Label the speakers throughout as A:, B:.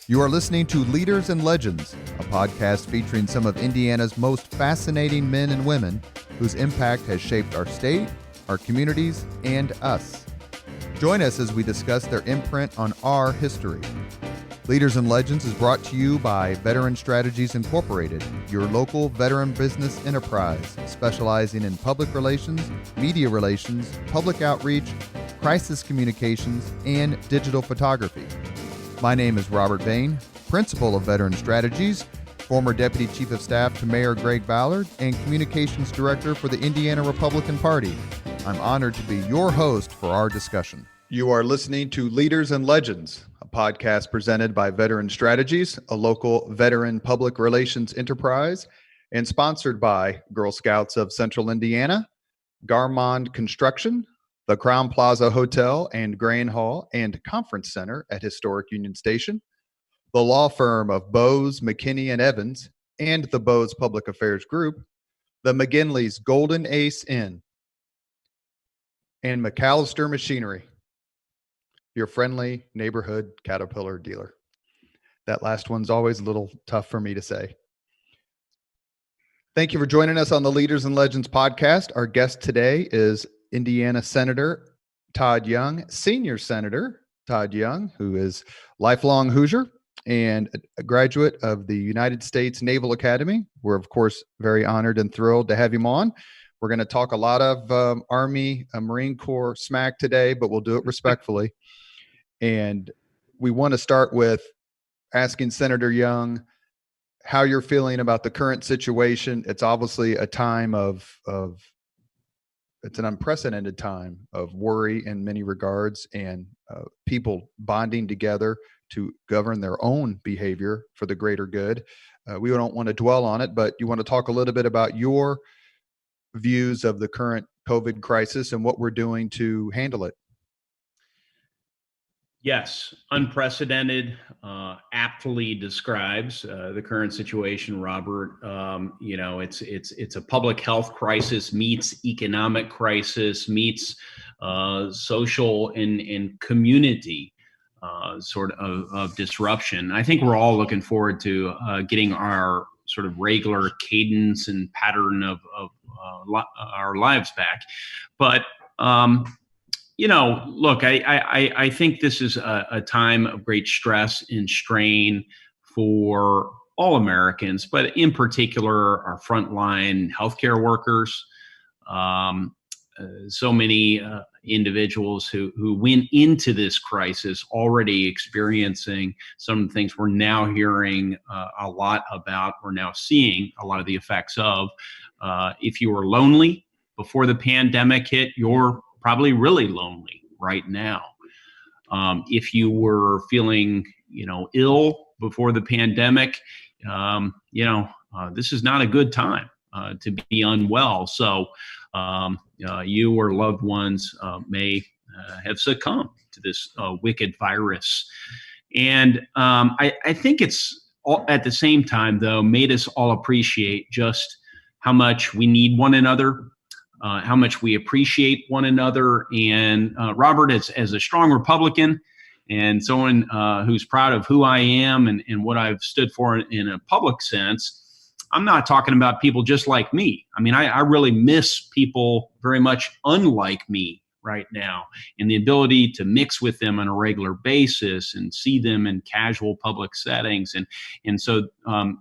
A: You are listening to Leaders and Legends, a podcast featuring some of Indiana's most fascinating men and women whose impact has shaped our state, our communities, and us. Join us as we discuss their imprint on our history. Leaders and Legends is brought to you by Veteran Strategies Incorporated, your local veteran business enterprise specializing in public relations, media relations, public outreach, crisis communications, and digital photography. My name is Robert Vane, Principal of Veteran Strategies, former Deputy Chief of Staff to Mayor Greg Ballard, and Communications Director for the Indiana Republican Party. I'm honored to be your host for our discussion. You are listening to Leaders and Legends, a podcast presented by Veteran Strategies, a local veteran public relations enterprise, and sponsored by Girl Scouts of Central Indiana, Garmong Construction, the Crowne Plaza Hotel and Grand Hall and Conference Center at Historic Union Station, the law firm of Bose, McKinney & Evans, and the Bose Public Affairs Group, the McGinley's Golden Ace Inn, and MacAllister Machinery, your friendly neighborhood Caterpillar dealer. That last one's always a little tough for me to say. Thank you for joining us on the Leaders and Legends podcast. Our guest today is Indiana Senator Todd Young, Senior Senator Todd Young, who is lifelong Hoosier and a graduate of the United States Naval Academy. We're, of course, very honored and thrilled to have him on. We're going to talk a lot of Army, Marine Corps smack today, but we'll do it respectfully. And we want to start with asking Senator Young how you're feeling about the current situation. It's obviously a time it's an unprecedented time of worry in many regards, and people bonding together to govern their own behavior for the greater good. We don't want to dwell on it, but you want to talk a little bit about your views of the current COVID crisis and what we're doing to handle it.
B: Yes, unprecedented, aptly describes the current situation, Robert. It's a public health crisis meets economic crisis meets social and community sort of disruption. I think we're all looking forward to getting our sort of regular cadence and pattern of our lives back, but. Look, I think this is a time of great stress and strain for all Americans, but in particular, our frontline healthcare workers. So many individuals who went into this crisis already experiencing some of the things we're now hearing a lot about, we're now seeing a lot of the effects of. If you were lonely before the pandemic hit, you're probably really lonely right now. If you were feeling, ill before the pandemic, this is not a good time to be unwell. So you or loved ones may have succumbed to this wicked virus. And I think it's all, at the same time, though, made us all appreciate just how much we need one another, how much we appreciate one another. And Robert, as a strong Republican and someone who's proud of who I am and what I've stood for in a public sense, I'm not talking about people just like me. I mean, I really miss people very much unlike me right now, and the ability to mix with them on a regular basis and see them in casual public settings. And so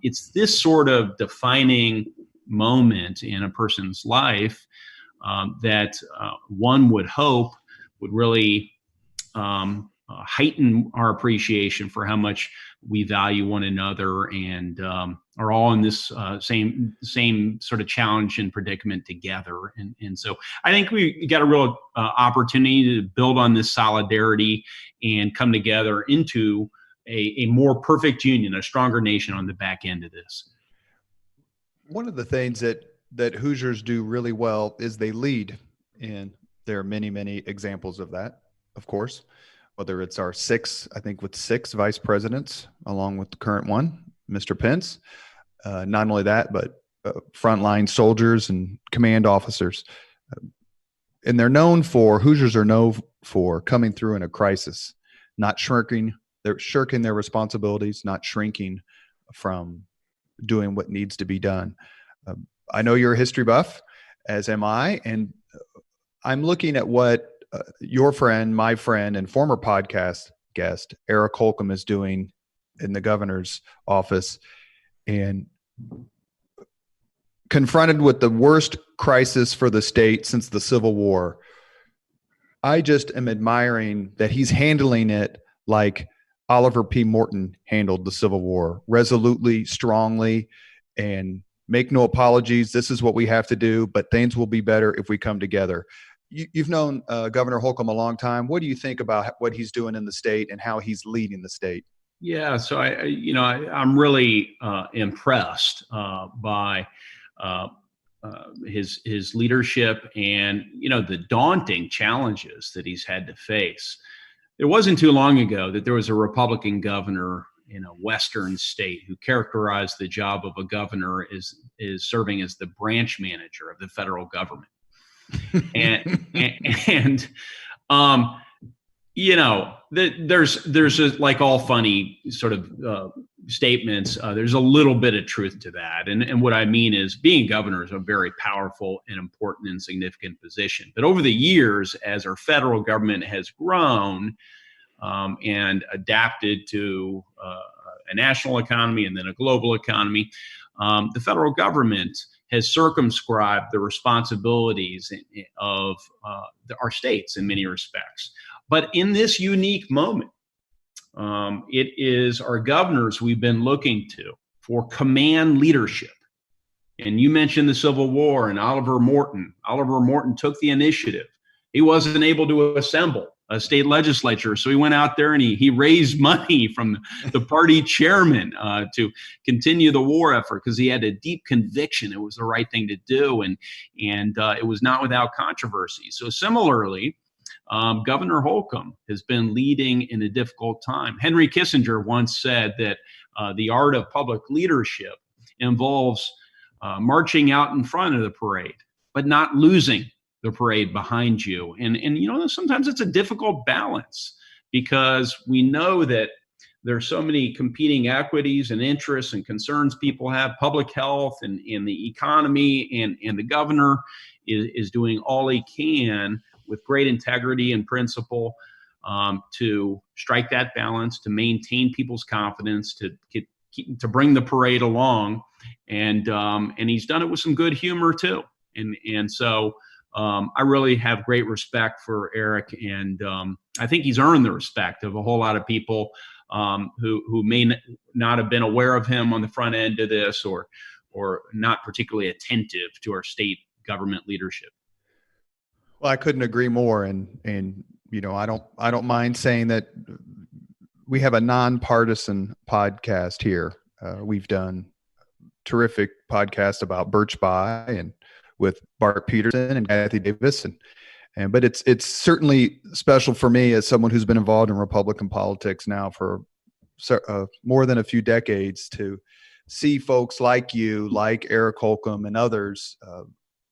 B: it's this sort of defining moment in a person's life that one would hope would really heighten our appreciation for how much we value one another and are all in this same sort of challenge and predicament together. And so I think we got a real opportunity to build on this solidarity and come together into a more perfect union, a stronger nation on the back end of this.
A: One of the things that Hoosiers do really well is they lead. And there are many, many examples of that, of course, whether it's our six vice presidents, along with the current one, Mr. Pence. Not only that, but frontline soldiers and command officers. And Hoosiers are known for coming through in a crisis, not shrinking they're shirking their responsibilities, not shrinking from doing what needs to be done. I know you're a history buff, as am I, and I'm looking at what your friend, my friend, and former podcast guest, Eric Holcomb, is doing in the governor's office, and confronted with the worst crisis for the state since the Civil War. I just am admiring that he's handling it like Oliver P. Morton handled the Civil War, resolutely, strongly, and make no apologies. This is what we have to do, but things will be better if we come together. You've known Governor Holcomb a long time. What do you think about what he's doing in the state and how he's leading the state?
B: Yeah, so I'm really impressed by his leadership and the daunting challenges that he's had to face. It wasn't too long ago that there was a Republican governor in a Western state who characterized the job of a governor as serving as the branch manager of the federal government. There's like all funny sort of statements. There's a little bit of truth to that. And what I mean is being governor is a very powerful and important and significant position. But over the years, as our federal government has grown and adapted to a national economy and then a global economy, the federal government has circumscribed the responsibilities of our states in many respects. But in this unique moment, it is our governors we've been looking to for command leadership. And you mentioned the Civil War and Oliver Morton. Oliver Morton took the initiative. He wasn't able to assemble a state legislature, so he went out there and he raised money from the party chairman to continue the war effort because he had a deep conviction it was the right thing to do, and it was not without controversy. So similarly, Governor Holcomb has been leading in a difficult time. Henry Kissinger once said that the art of public leadership involves marching out in front of the parade, but not losing the parade behind you. And sometimes it's a difficult balance because we know that there's so many competing equities and interests and concerns people have, public health and the economy, and the governor is doing all he can with great integrity and principle to strike that balance, to maintain people's confidence, to bring the parade along, and he's done it with some good humor too. And so I really have great respect for Eric, and I think he's earned the respect of a whole lot of people who may not have been aware of him on the front end of this, or not particularly attentive to our state government leadership.
A: Well, I couldn't agree more, and I don't mind saying that we have a nonpartisan podcast here. We've done terrific podcasts about Birch Bayh and with Bart Peterson and Kathy Davis, but it's certainly special for me as someone who's been involved in Republican politics now for more than a few decades to see folks like you, like Eric Holcomb and others,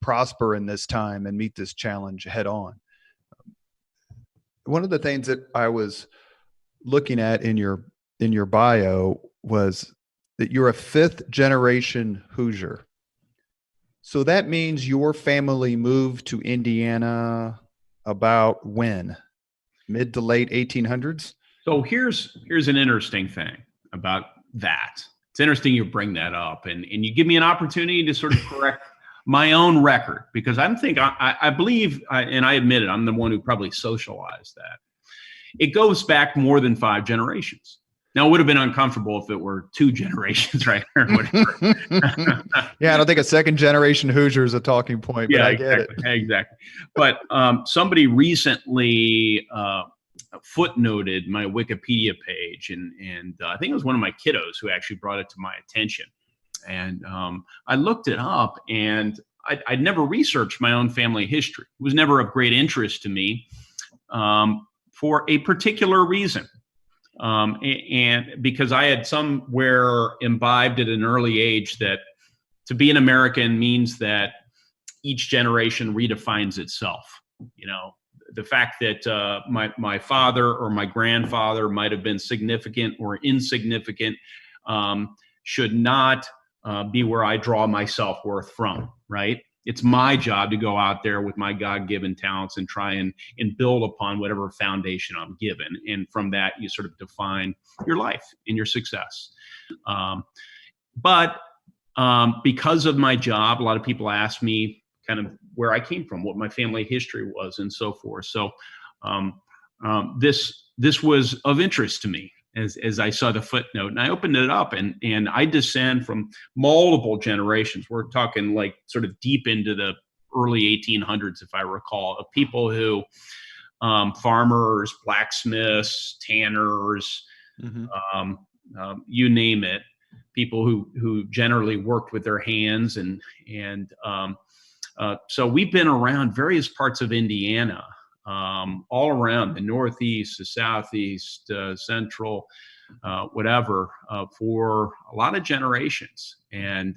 A: prosper in this time and meet this challenge head on. One of the things that I was looking at in your bio was that you're a fifth generation Hoosier. So that means your family moved to Indiana about when? Mid to late 1800s?
B: So here's an interesting thing about that. It's interesting you bring that up, and you give me an opportunity to sort of correct my own record, because I believe, and I admit it, I'm the one who probably socialized that. It goes back more than 5 generations. Now, it would have been uncomfortable if it were 2 generations, right? Or whatever.
A: Yeah, I don't think a second generation Hoosier is a talking point, but I get it.
B: Exactly. But somebody recently footnoted my Wikipedia page, and I think it was one of my kiddos who actually brought it to my attention. And I looked it up, and I'd never researched my own family history. It was never of great interest to me for a particular reason. And because I had somewhere imbibed at an early age that to be an American means that each generation redefines itself. the fact that my father or my grandfather might have been significant or insignificant should not be where I draw my self-worth from, right? It's my job to go out there with my God-given talents and try and build upon whatever foundation I'm given. And from that, you sort of define your life and your success. But because of my job, a lot of people ask me kind of where I came from, what my family history was, and so forth. So this was of interest to me as I saw the footnote, and I opened it up, and I descend from multiple generations. We're talking like sort of deep into the early 1800s, if I recall, of people who farmers, blacksmiths, tanners, you name it. People who generally worked with their hands, and so we've been around various parts of Indiana, all around the Northeast, the Southeast, Central, whatever, for a lot of generations, and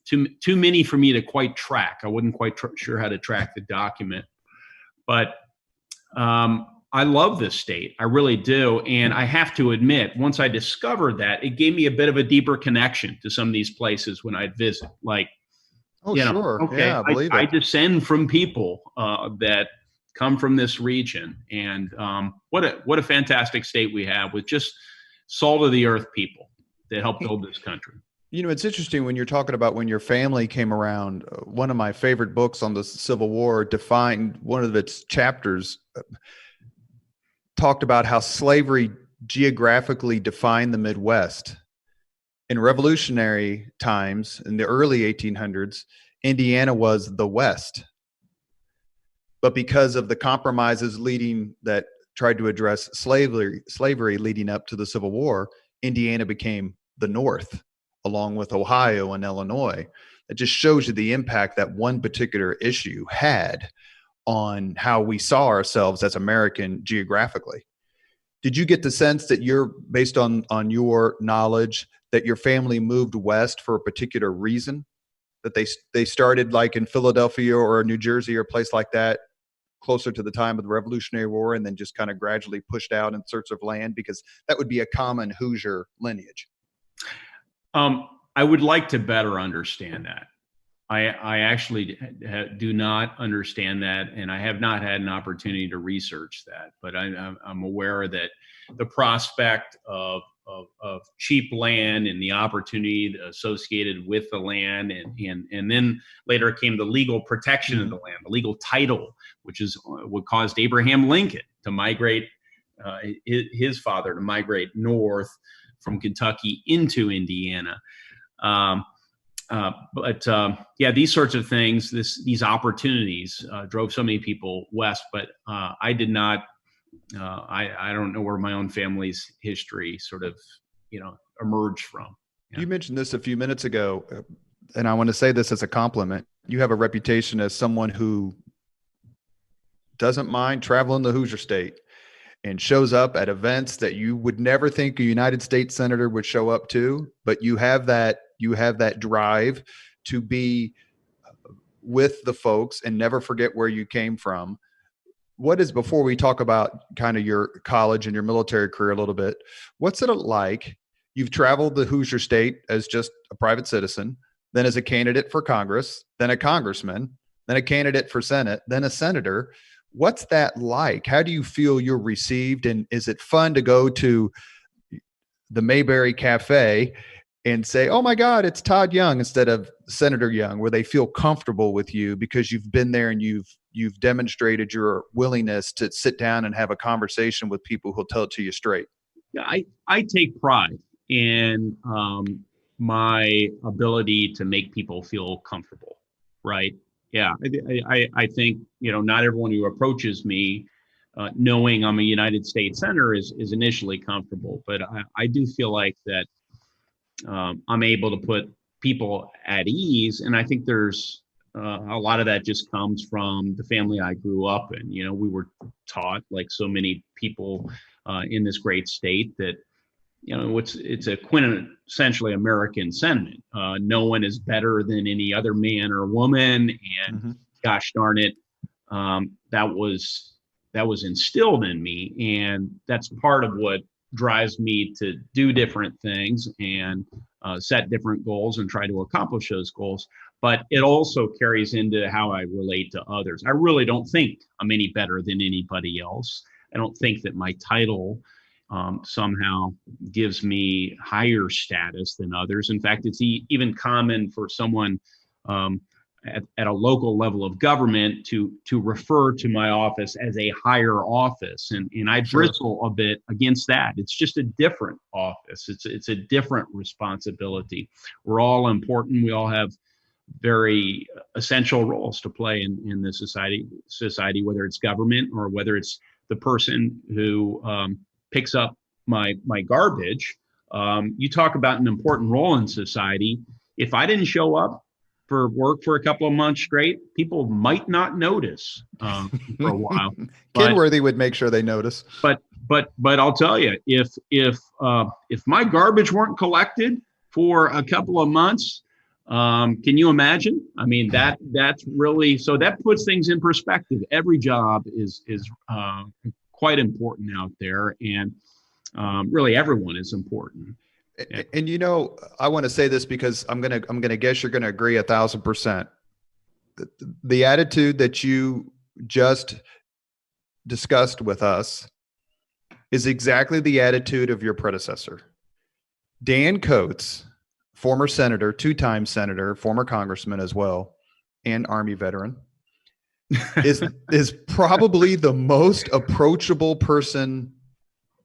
B: too many for me to quite track. I wasn't quite sure how to track the document, but I love this state. I really do. And I have to admit, once I discovered that, it gave me a bit of a deeper connection to some of these places when I'd visit. Like,
C: sure.
B: Okay,
C: Yeah,
B: I descend from people that come from this region. And what a fantastic state we have with just salt of the earth people that helped build this country.
C: It's interesting when you're talking about when your family came around. One of my favorite books on the Civil War defined one of its chapters, talked about how slavery geographically defined the Midwest. In revolutionary times, in the early 1800s, Indiana was the West. But because of the compromises that tried to address slavery leading up to the Civil War, Indiana became the North, along with Ohio and Illinois. It just shows you the impact that one particular issue had on how we saw ourselves as American geographically. Did you get the sense that you're, based on your knowledge, that your family moved west for a particular reason? That they started like in Philadelphia or New Jersey or a place like that closer to the time of the Revolutionary War, and then just kind of gradually pushed out in search of land? Because that would be a common Hoosier lineage.
B: I would like to better understand that. I actually do not understand that, and I have not had an opportunity to research that. But I'm aware that the prospect of cheap land and the opportunity associated with the land, and then later came the legal protection of the land, the legal title, which is what caused Abraham Lincoln to migrate, his father to migrate north from Kentucky into Indiana. But these sorts of things, these opportunities drove so many people west. But I did not. I don't know where my own family's history sort of, emerged from. Yeah.
C: You mentioned this a few minutes ago, and I want to say this as a compliment. You have a reputation as someone who doesn't mind traveling the Hoosier State and shows up at events that you would never think a United States senator would show up to, but you have that drive to be with the folks and never forget where you came from. Before we talk about kind of your college and your military career a little bit, what's it like? You've traveled the Hoosier State as just a private citizen, then as a candidate for Congress, then a congressman, then a candidate for Senate, then a senator. What's that like? How do you feel you're received? And is it fun to go to the Mayberry Cafe and say, oh my God, it's Todd Young instead of Senator Young, where they feel comfortable with you because you've been there and you've demonstrated your willingness to sit down and have a conversation with people who'll tell it to you straight?
B: Yeah, I take pride in my ability to make people feel comfortable, right? Yeah, I think, not everyone who approaches me knowing I'm a United States senator is initially comfortable, but I do feel like that I'm able to put people at ease. And I think there's a lot of that just comes from the family I grew up in. We were taught, like so many people in this great state, that it's a quintessentially American sentiment. No one is better than any other man or woman, and gosh darn it, that was instilled in me, and that's part of what drives me to do different things and set different goals and try to accomplish those goals. But it also carries into how I relate to others. I really don't think I'm any better than anybody else. I don't think that my title somehow gives me higher status than others. In fact, it's even common for someone at a local level of government to refer to my office as a higher office. And I bristle a bit against that. It's just a different office. It's a different responsibility. We're all important. We all have very essential roles to play in the society, whether it's government or whether it's the person who picks up my garbage. You talk about an important role in society. If I didn't show up for work for a couple of months straight, people might not notice for a while.
C: Kenworthy would make sure they notice.
B: But I'll tell you, if my garbage weren't collected for a couple of months, can you imagine? I mean, that's really, so that puts things in perspective. Every job is quite important out there, and really everyone is important.
C: And I want to say this because I'm gonna guess you're gonna agree 1,000%. The attitude that you just discussed with us is exactly the attitude of your predecessor, Dan Coates, former senator, 2-time senator, former congressman as well, and Army veteran, is probably the most approachable person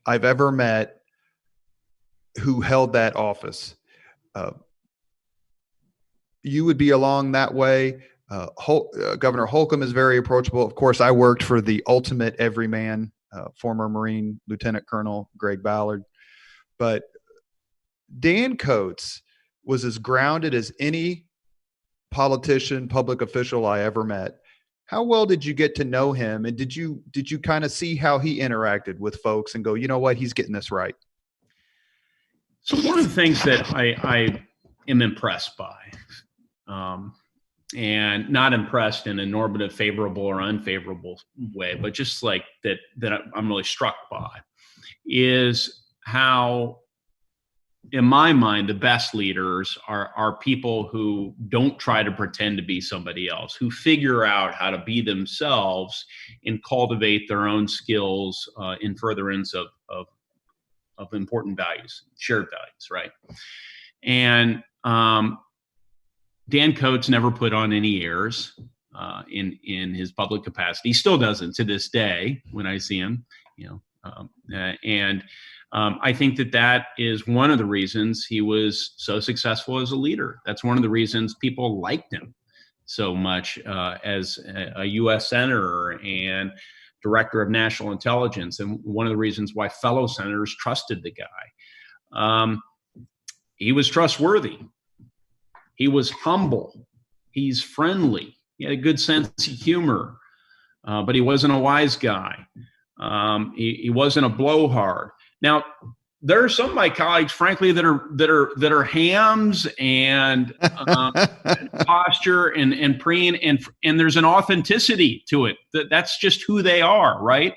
C: I've ever met who held that office. You would be along that way. Governor Holcomb is very approachable. Of course, I worked for the ultimate everyman, former Marine Lieutenant Colonel Greg Ballard. But Dan Coates was as grounded as any politician, public official I ever met. How well did you get to know him? And did you kind of see how he interacted with folks and go, you know what, he's getting this right?
B: So one of the things that I am impressed by, and not impressed in a normative, favorable or unfavorable way, but just like that I'm really struck by, is how, in my mind, the best leaders are people who don't try to pretend to be somebody else, who figure out how to be themselves and cultivate their own skills in furtherance of important values, shared values, right? And Dan Coates never put on any airs in his public capacity. He still doesn't to this day when I see him, I think that is one of the reasons he was so successful as a leader. That's one of the reasons people liked him so much as a U.S. senator and director of national intelligence, and one of the reasons why fellow senators trusted the guy. He was trustworthy. He was humble. He's friendly. He had a good sense of humor, but he wasn't a wise guy. He wasn't a blowhard. Now, there are some of my colleagues, frankly, that are hams and posture and preen, and there's an authenticity to it. That's just who they are, right?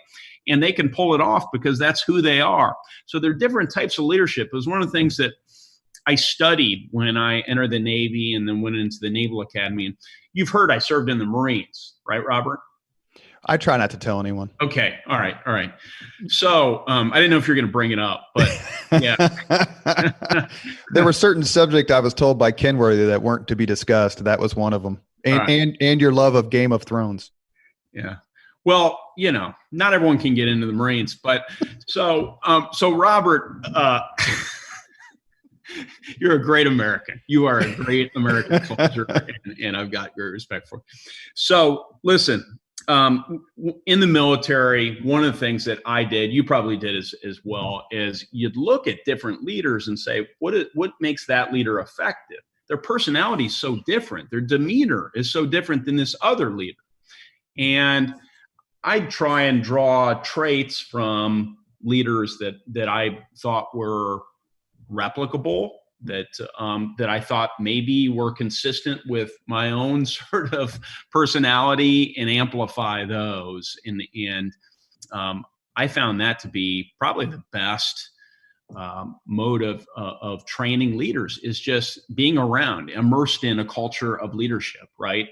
B: And they can pull it off because that's who they are. So there are different types of leadership. It was one of the things that I studied when I entered the Navy and then went into the Naval Academy. And you've heard I served in the Marines, right, Robert?
C: I try not to tell anyone.
B: Okay. All right. So I didn't know if you're going to bring it up, but yeah.
C: There were certain subjects I was told by Kenworthy that weren't to be discussed. That was one of them. And your love of Game of Thrones.
B: Yeah. Well, not everyone can get into the Marines, but so Robert, you're a great American. You are a great American soldier, and I've got great respect for you. So listen, in the military, one of the things that I did, you probably did as well, is you'd look at different leaders and say, what makes that leader effective? Their personality is so different. Their demeanor is so different than this other leader. And I'd try and draw traits from leaders that I thought were replicable, that I thought maybe were consistent with my own sort of personality and amplify those in the end. I found that to be probably the best mode of training leaders, is just being around, immersed in a culture of leadership, right?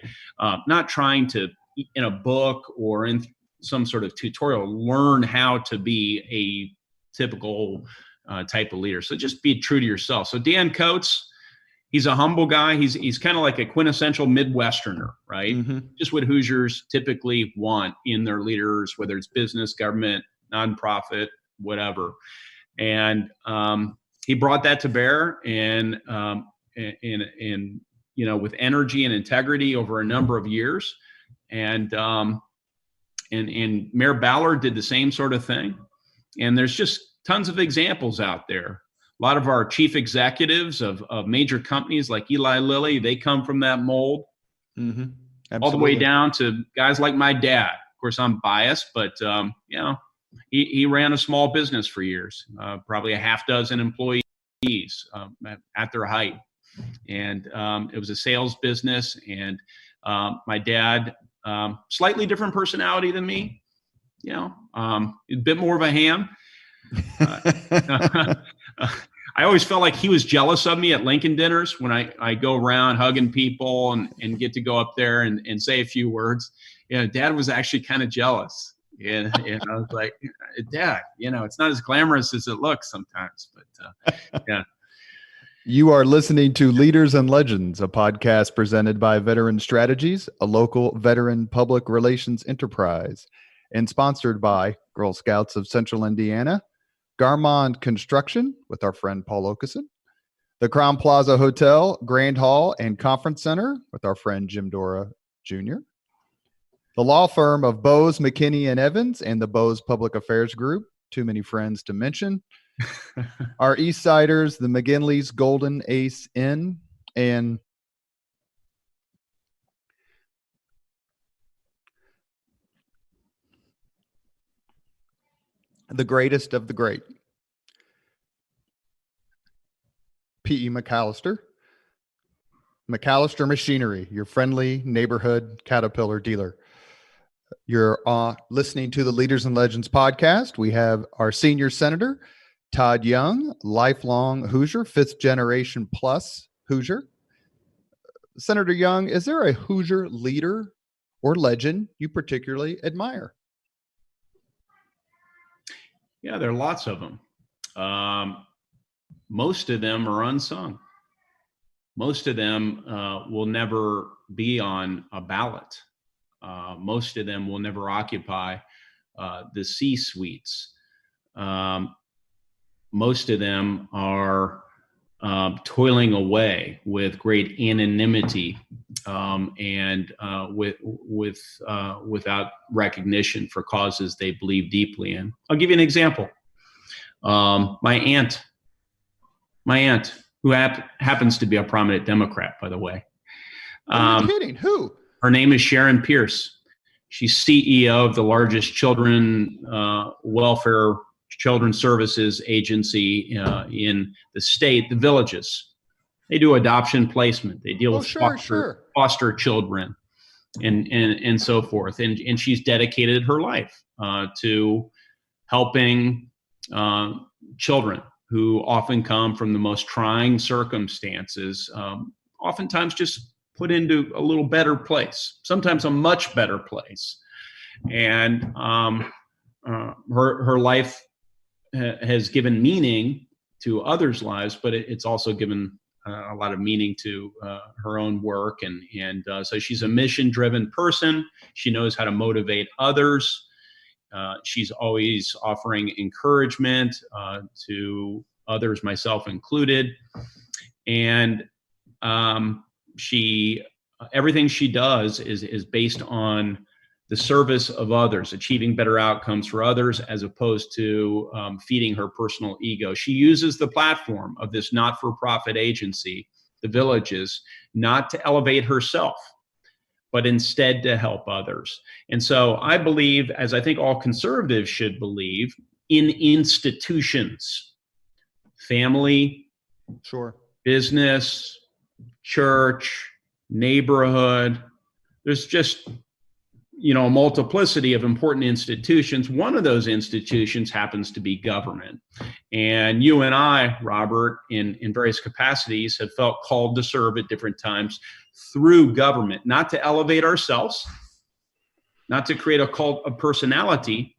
B: Not trying to, in a book or in some sort of tutorial, learn how to be a typical type of leader. So just be true to yourself. So Dan Coates, he's a humble guy. He's kind of like a quintessential Midwesterner, right?
C: Mm-hmm.
B: Just what Hoosiers typically want in their leaders, whether it's business, government, nonprofit, whatever. And he brought that to bear, and with energy and integrity over a number of years. And Mayor Ballard did the same sort of thing. And there's just tons of examples out there. A lot of our chief executives of major companies like Eli Lilly, they come from that mold.
C: Mm-hmm.
B: All the way down to guys like my dad. Of course, I'm biased, but he ran a small business for years, probably a half dozen employees at their height. And it was a sales business. And my dad, slightly different personality than me, a bit more of a ham. I always felt like he was jealous of me at Lincoln dinners when I go around hugging people and get to go up there and say a few words. Dad was actually kind of jealous. And I was like, Dad, it's not as glamorous as it looks sometimes, but yeah.
C: You are listening to Leaders and Legends, a podcast presented by Veteran Strategies, a local veteran public relations enterprise, and sponsored by Girl Scouts of Central Indiana, Garmong Construction with our friend Paul Okeson, the Crowne Plaza Hotel, Grand Hall, and Conference Center with our friend Jim Dora Jr., the law firm of Bose, McKinney, and Evans, and the Bose Public Affairs Group, too many friends to mention, our East Siders, the McGinley's Golden Ace Inn, and the greatest of the great, P.E. MacAllister Machinery, your friendly neighborhood Caterpillar dealer. You're listening to the Leaders and Legends podcast. We have our senior senator, Todd Young, lifelong Hoosier, fifth generation plus Hoosier. Senator Young, is there a Hoosier leader or legend you particularly admire?
B: Yeah, there are lots of them. Most of them are unsung. Most of them will never be on a ballot. Most of them will never occupy the C-suites. Most of them are toiling away with great anonymity and without recognition for causes they believe deeply in. I'll give you an example. My aunt, who happens to be a prominent Democrat, by the way.
C: Are you kidding? Who?
B: Her name is Sharon Pierce. She's CEO of the largest children services agency in the state, the Villages. They do adoption placement. They deal with foster children and so forth. And she's dedicated her life to helping children who often come from the most trying circumstances, oftentimes just put into a little better place, sometimes a much better place. And her life has given meaning to others' lives, but it's also given a lot of meaning to her own work. And so she's a mission-driven person. She knows how to motivate others. She's always offering encouragement to others, myself included. And everything she does is based on the service of others, achieving better outcomes for others, as opposed to feeding her personal ego. She uses the platform of this not-for-profit agency, the Villages, not to elevate herself, but instead to help others. And so I believe, as I think all conservatives should believe, in institutions, family,
C: sure,
B: business, church, neighborhood. There's just, a multiplicity of important institutions. One of those institutions happens to be government. And you and I, Robert, in various capacities have felt called to serve at different times through government, not to elevate ourselves, not to create a cult of personality,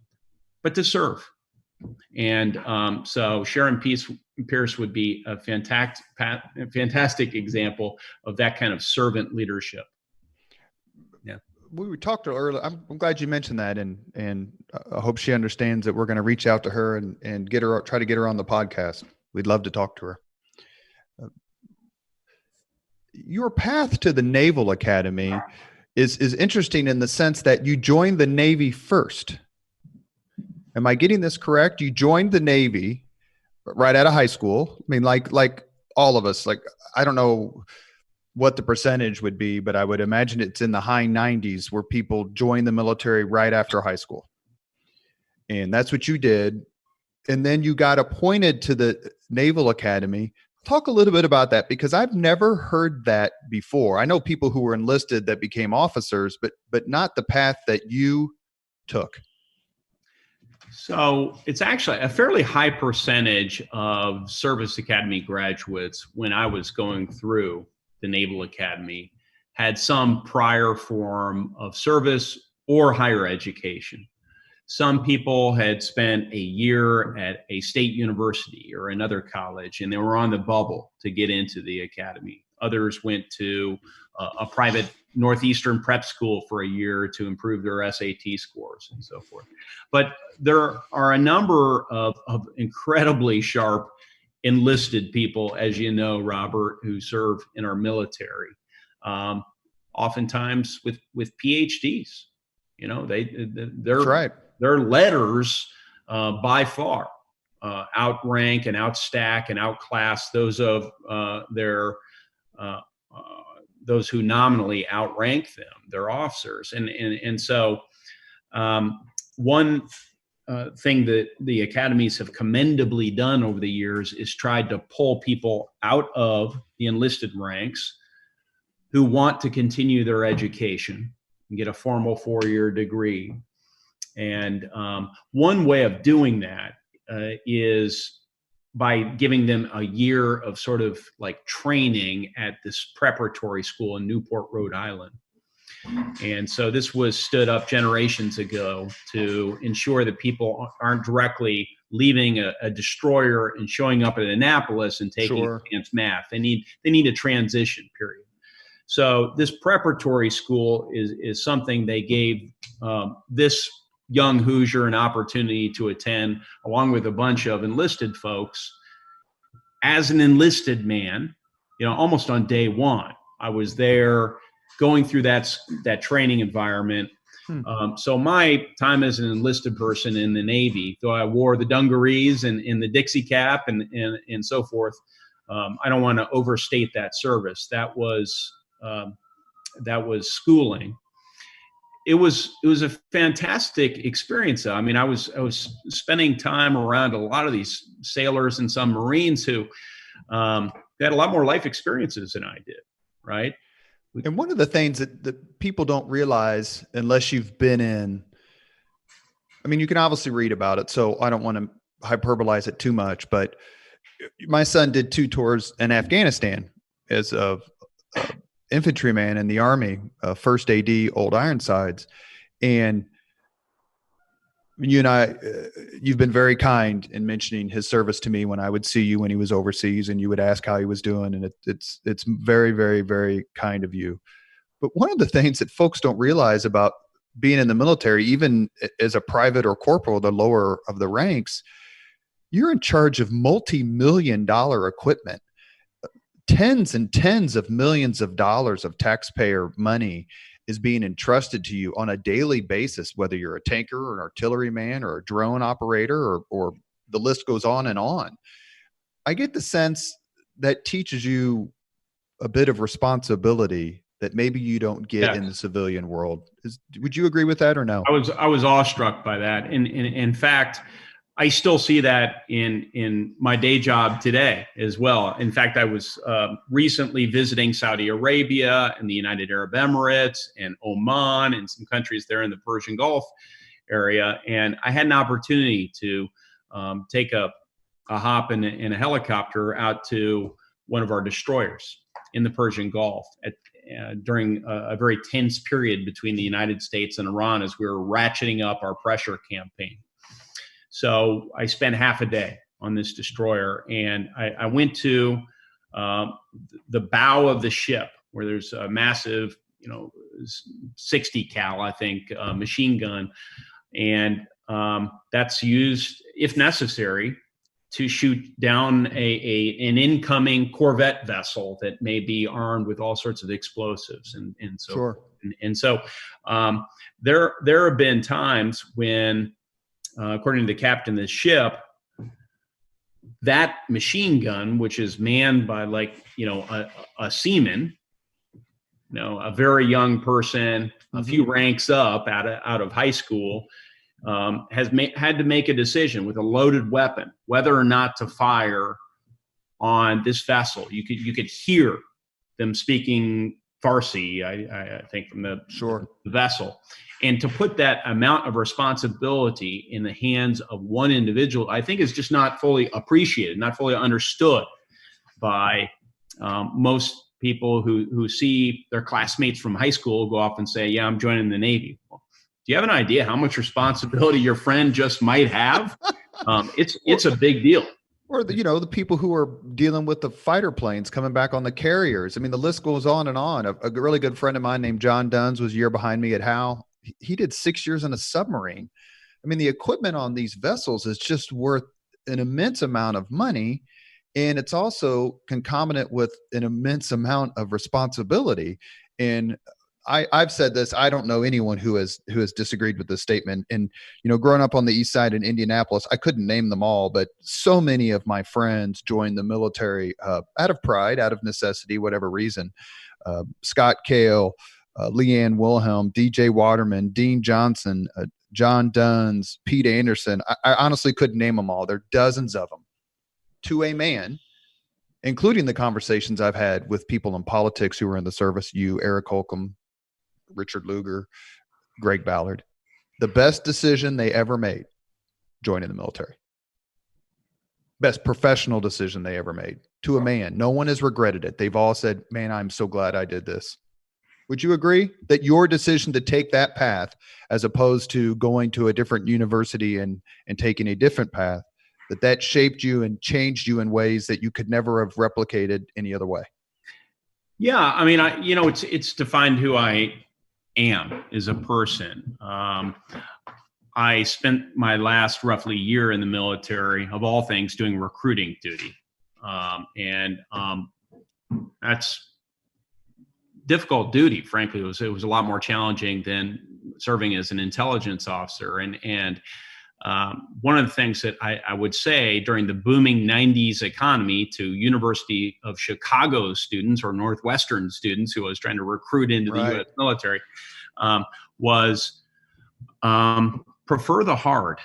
B: but to serve. And so Sharon Pierce would be a fantastic example of that kind of servant leadership. Yeah.
C: We talked earlier. I'm glad you mentioned that, and I hope she understands that we're going to reach out to her and try to get her on the podcast. We'd love to talk to her. Your path to the Naval Academy is interesting in the sense that you joined the Navy first. Am I getting this correct? You joined the Navy right out of high school. I mean, like all of us, I don't know what the percentage would be, but I would imagine it's in the high 90s where people join the military right after high school. And that's what you did. And then you got appointed to the Naval Academy. Talk a little bit about that, because I've never heard that before. I know people who were enlisted that became officers, but not the path that you took.
B: So it's actually a fairly high percentage of service academy graduates when I was going through the Naval Academy had some prior form of service or higher education. Some people had spent a year at a state university or another college, and they were on the bubble to get into the academy. Others went to a private Northeastern prep school for a year to improve their SAT scores and so forth. But there are a number of incredibly sharp enlisted people, as you know, Robert, who serve in our military, oftentimes with PhDs.
C: That's right.
B: Their letters by far outrank and outstack and outclass those of those who nominally outrank them, their officers. And so one thing that the academies have commendably done over the years is tried to pull people out of the enlisted ranks who want to continue their education and get a formal 4-year degree. And one way of doing that is by giving them a year of sort of like training at this preparatory school in Newport, Rhode Island. And so this was stood up generations ago to ensure that people aren't directly leaving a destroyer and showing up at Annapolis and taking advanced math. They need a transition period. So this preparatory school is something they gave this young Hoosier an opportunity to attend, along with a bunch of enlisted folks. As an enlisted man, almost on day one, I was there going through that training environment. So my time as an enlisted person in the Navy, though I wore the dungarees and the Dixie cap and so forth, I don't want to overstate that service. That was schooling. It was a fantastic experience, though. I mean, I was spending time around a lot of these sailors and some Marines who had a lot more life experiences than I did, right?
C: And one of the things that people don't realize unless you've been in, I mean, you can obviously read about it, so I don't want to hyperbolize it too much, but my son did 2 tours in Afghanistan as a infantryman in the Army, first AD, Old Ironsides. And you and I, you've been very kind in mentioning his service to me when I would see you when he was overseas, and you would ask how he was doing. And it's very, very, very kind of you. But one of the things that folks don't realize about being in the military, even as a private or corporal, the lower of the ranks, you're in charge of multi-million-dollar equipment. Tens and tens of millions of dollars of taxpayer money is being entrusted to you on a daily basis, whether you're a tanker or an artilleryman or a drone operator or the list goes on and on. I get the sense that teaches you a bit of responsibility that maybe you don't get in the civilian world. Would you agree with that or no?
B: I was awestruck by that. And in fact, I still see that in my day job today as well. In fact, I was recently visiting Saudi Arabia and the United Arab Emirates and Oman and some countries there in the Persian Gulf area. And I had an opportunity to take a hop in a helicopter out to one of our destroyers in the Persian Gulf during a very tense period between the United States and Iran as we were ratcheting up our pressure campaign. So I spent half a day on this destroyer, and I went to the bow of the ship where there's a massive, 60 cal, I think, machine gun. And that's used, if necessary, to shoot down an incoming corvette vessel that may be armed with all sorts of explosives. And so,
C: sure.
B: and so there have been times when, according to the captain of the ship, that machine gun, which is manned by a seaman, a very young person, a few ranks up out of high school, had to make a decision with a loaded weapon whether or not to fire on this vessel. You could hear them speaking Farsi, I think, from the vessel. And to put that amount of responsibility in the hands of one individual, I think is just not fully appreciated, not fully understood by most people who see their classmates from high school go off and say, yeah, I'm joining the Navy. Well, do you have an idea how much responsibility your friend just might have? It's a big deal.
C: Or the people who are dealing with the fighter planes coming back on the carriers. I mean, the list goes on and on. A really good friend of mine named John Duns was a year behind me at Howe. He did 6 years in a submarine. I mean, the equipment on these vessels is just worth an immense amount of money. And it's also concomitant with an immense amount of responsibility. And I've said this, I don't know anyone who has disagreed with this statement. And, growing up on the east side in Indianapolis, I couldn't name them all, but so many of my friends joined the military out of pride, out of necessity, whatever reason. Scott Kale, Leanne Wilhelm, DJ Waterman, Dean Johnson, John Duns, Pete Anderson. I honestly couldn't name them all. There are dozens of them. To a man, including the conversations I've had with people in politics who were in the service, Eric Holcomb, Richard Lugar, Greg Ballard, the best decision they ever made, joining the military. Best professional decision they ever made, to a man. No one has regretted it. They've all said, man, I'm so glad I did this. Would you agree that your decision to take that path, as opposed to going to a different university and taking a different path, that shaped you and changed you in ways that you could never have replicated any other way?
B: Yeah. I mean, it's defined who I am as a person. I spent my last roughly year in the military, of all things, doing recruiting duty. And that's difficult duty. Frankly, it was a lot more challenging than serving as an intelligence officer. And one of the things that I would say during the booming 90s economy to University of Chicago students or Northwestern students who I was trying to recruit into the U.S. military was prefer the hard.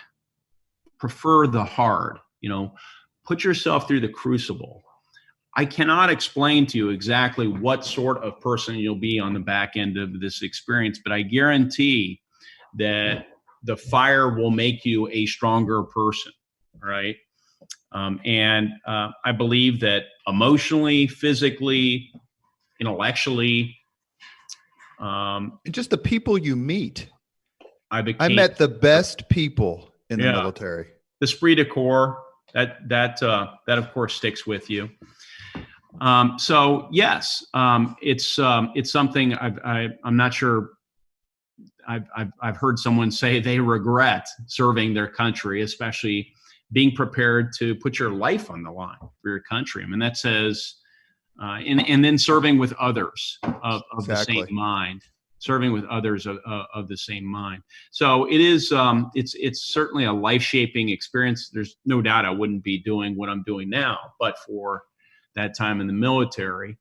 B: Put yourself through the crucible. I cannot explain to you exactly what sort of person you'll be on the back end of this experience, but I guarantee that the fire will make you a stronger person, right? And I believe that emotionally, physically, intellectually,
C: just the people you meet.
B: I
C: met the best people in the military. The
B: esprit de corps, that of course sticks with you. So yes, it's something I'm not sure. I've heard someone say they regret serving their country, especially being prepared to put your life on the line for your country. I mean, that says, and then serving with others of
C: Exactly.
B: the same mind, serving with others of the same mind. So it is, it's certainly a life-shaping experience. There's no doubt I wouldn't be doing what I'm doing now, but for that time in the military.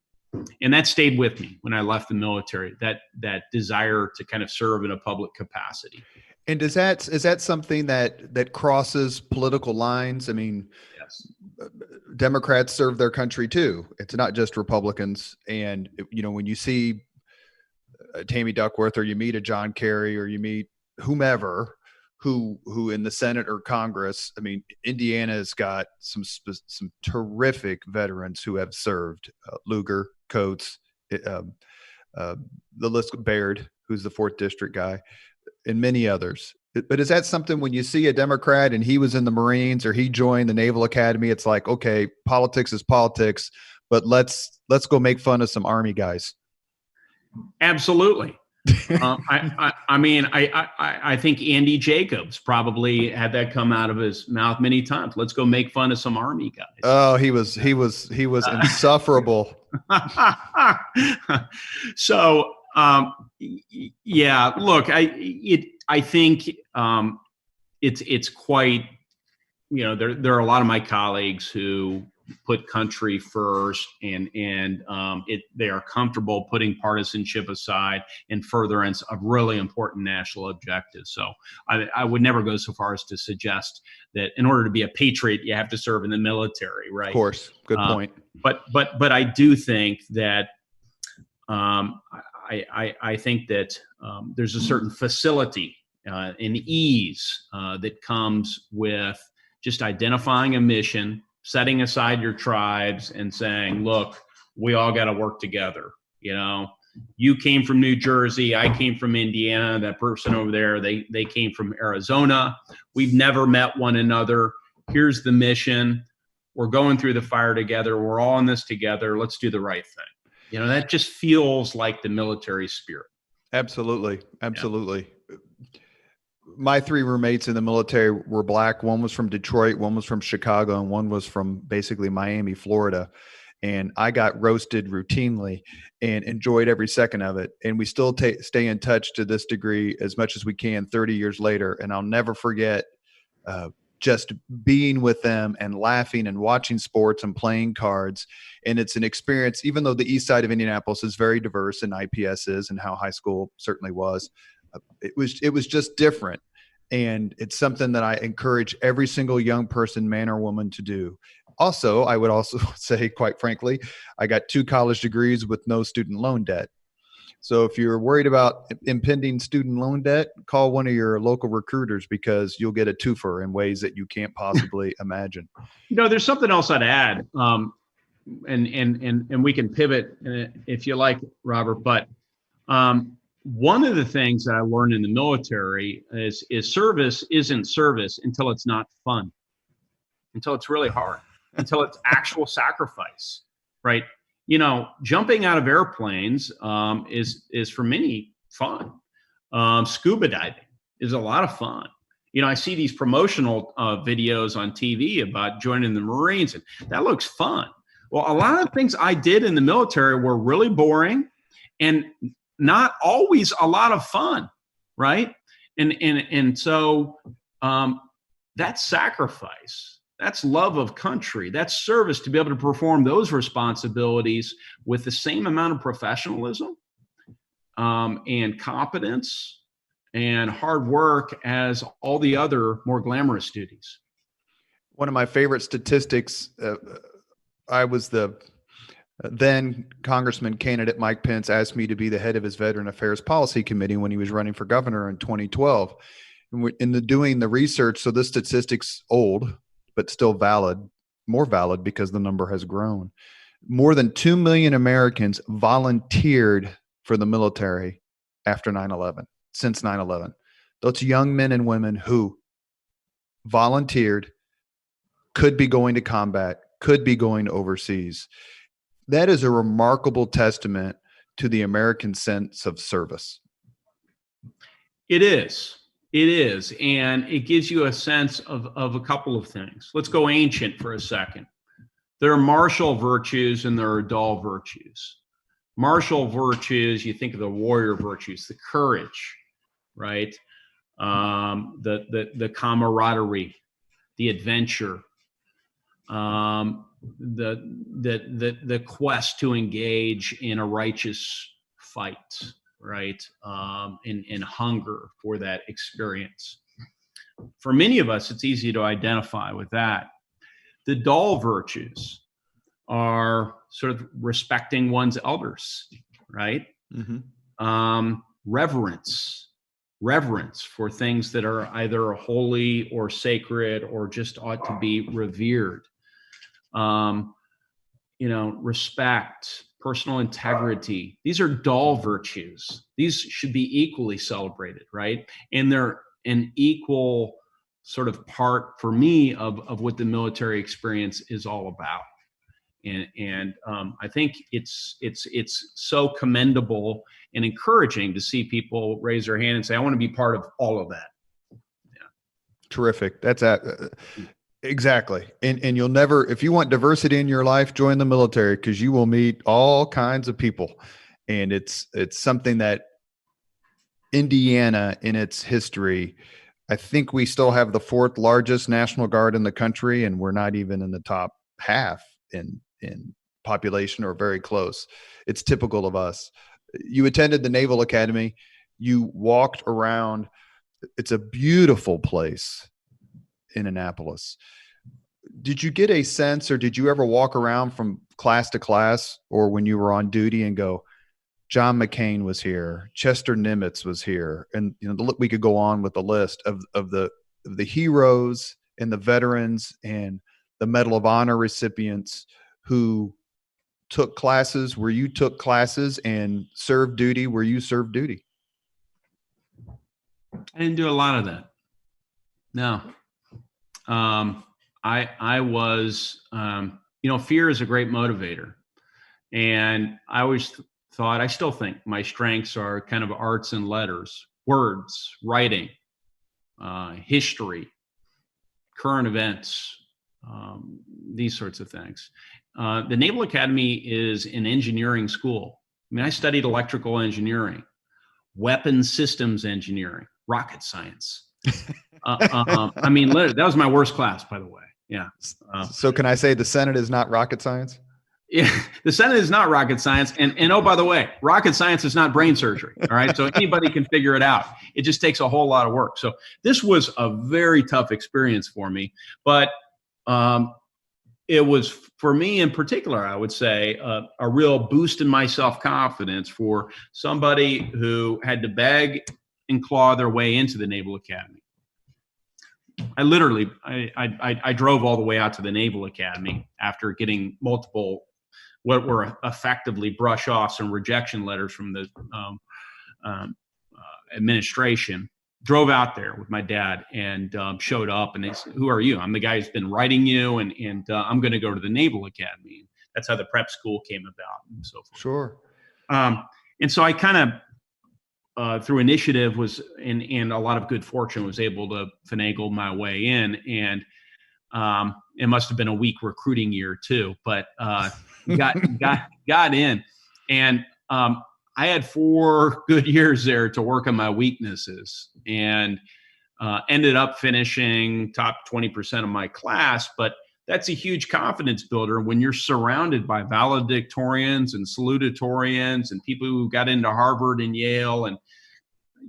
B: And that stayed with me when I left the military, that desire to kind of serve in a public capacity.
C: And is that something that crosses political lines? I mean,
B: Yes.
C: Democrats serve their country too. It's not just Republicans. And when you see Tammy Duckworth, or you meet a John Kerry, or you meet whomever who in the Senate or Congress, I mean, Indiana's got some terrific veterans who have served. Lugar, Coates, the list, Baird, who's the 4th district guy, and many others. But is that something, when you see a Democrat and he was in the Marines or he joined the Naval Academy, it's like, okay, politics is politics, but let's go make fun of some Army guys?
B: Absolutely. I think Andy Jacobs probably had that come out of his mouth many times. Let's go make fun of some Army guys.
C: Oh, he was insufferable.
B: So, yeah, look, I think it's quite, there are a lot of my colleagues who put country first, and they are comfortable putting partisanship aside in furtherance of really important national objectives. So I would never go so far as to suggest that in order to be a patriot, you have to serve in the military, right?
C: Of course. Good point.
B: But I do think that I think that there's a certain facility and ease that comes with just identifying a mission, setting aside your tribes, and saying, look, we all got to work together. You came from New Jersey, I came from Indiana, that person over there, they came from Arizona. We've never met one another. Here's the mission. We're going through the fire together. We're all in this together. Let's do the right thing. That just feels like the military spirit.
C: Absolutely. Absolutely. Yeah. My 3 roommates in the military were Black. One was from Detroit, one was from Chicago, and one was from basically Miami, Florida. And I got roasted routinely and enjoyed every second of it. And we still stay in touch to this degree as much as we can 30 years later. And I'll never forget just being with them and laughing and watching sports and playing cards. And it's an experience, even though the east side of Indianapolis is very diverse, and IPS is, and how high school certainly was. It was just different. And it's something that I encourage every single young person, man or woman, to do. Also, I would also say, quite frankly, I got 2 college degrees with no student loan debt. So if you're worried about impending student loan debt, call one of your local recruiters, because you'll get a twofer in ways that you can't possibly imagine.
B: There's something else I'd add, and we can pivot if you like, Robert. But one of the things that I learned in the military is service isn't service until it's not fun, until it's really hard, until it's actual sacrifice, right? Jumping out of airplanes is for many fun. Scuba diving is a lot of fun. I see these promotional videos on TV about joining the Marines, and that looks fun. Well, a lot of things I did in the military were really boring and not always a lot of fun, right? And so that's sacrifice. That's love of country. That's service, to be able to perform those responsibilities with the same amount of professionalism and competence and hard work as all the other more glamorous duties.
C: One of my favorite statistics, I was the then Congressman candidate Mike Pence asked me to be the head of his Veteran Affairs Policy Committee when he was running for governor in 2012. In doing the research, so this statistic's old, but still valid, more valid because the number has grown. More than 2 million Americans volunteered for the military after 9/11, since 9/11. Those young men and women who volunteered, could be going to combat, could be going overseas. That is a remarkable testament to the American sense of service.
B: It is. It is. And it gives you a sense of a couple of things. Let's go ancient for a second. There are martial virtues and there are dull virtues. Martial virtues, you think of the warrior virtues, the courage, right? The camaraderie, the adventure, the quest to engage in a righteous fight, right? And hunger for that experience. For many of us, it's easy to identify with that. The dull virtues are sort of respecting one's elders, right? Reverence for things that are either holy or sacred or just ought to be revered. Respect, personal integrity. These are dull virtues. These should be equally celebrated, right? And they're an equal sort of part for me of what the military experience is all about. And I think it's so commendable and encouraging to see people raise their hand and say, I want to be part of all of that. Yeah.
C: Terrific. That's exactly. And you'll never, if you want diversity in your life, join the military, because you will meet all kinds of people. And it's something that Indiana, in its history, I think we still have the 4th largest National Guard in the country, and we're not even in the top half in population, or very close. It's typical of us. You attended the Naval Academy. You walked around. It's a beautiful place in Annapolis. Did you get a sense, or did you ever walk around from class to class, or when you were on duty, and go, John McCain was here, Chester Nimitz was here, and we could go on with the list of the heroes and the veterans and the Medal of Honor recipients who took classes where you took classes and served duty where you served duty?
B: I didn't do a lot of that. No. I was, fear is a great motivator. And I always thought, I still think my strengths are kind of arts and letters, words, writing, history, current events, these sorts of things. The Naval Academy is an engineering school. I mean, I studied electrical engineering, weapons systems engineering, rocket science. That was my worst class, by the way. Yeah.
C: So can I say the Senate is not rocket science?
B: Yeah, the Senate is not rocket science. And oh, by the way, rocket science is not brain surgery. All right. So anybody can figure it out. It just takes a whole lot of work. So this was a very tough experience for me. But it was, for me in particular, I would say, a real boost in my self-confidence for somebody who had to beg and claw their way into the Naval Academy. I drove all the way out to the Naval Academy after getting multiple, what were effectively brush-offs and rejection letters from the administration. Drove out there with my dad and showed up, and they said, "Who are you?" "I'm the guy who's been writing you, and I'm going to go to the Naval Academy." That's how the prep school came about, and so forth.
C: Sure.
B: And so I kind of, through initiative, was and a lot of good fortune, was able to finagle my way in. And it must have been a weak recruiting year too, but got in. And I had 4 good years there to work on my weaknesses, and ended up finishing top 20% of my class. But that's a huge confidence builder when you're surrounded by valedictorians and salutatorians and people who got into Harvard and Yale. And,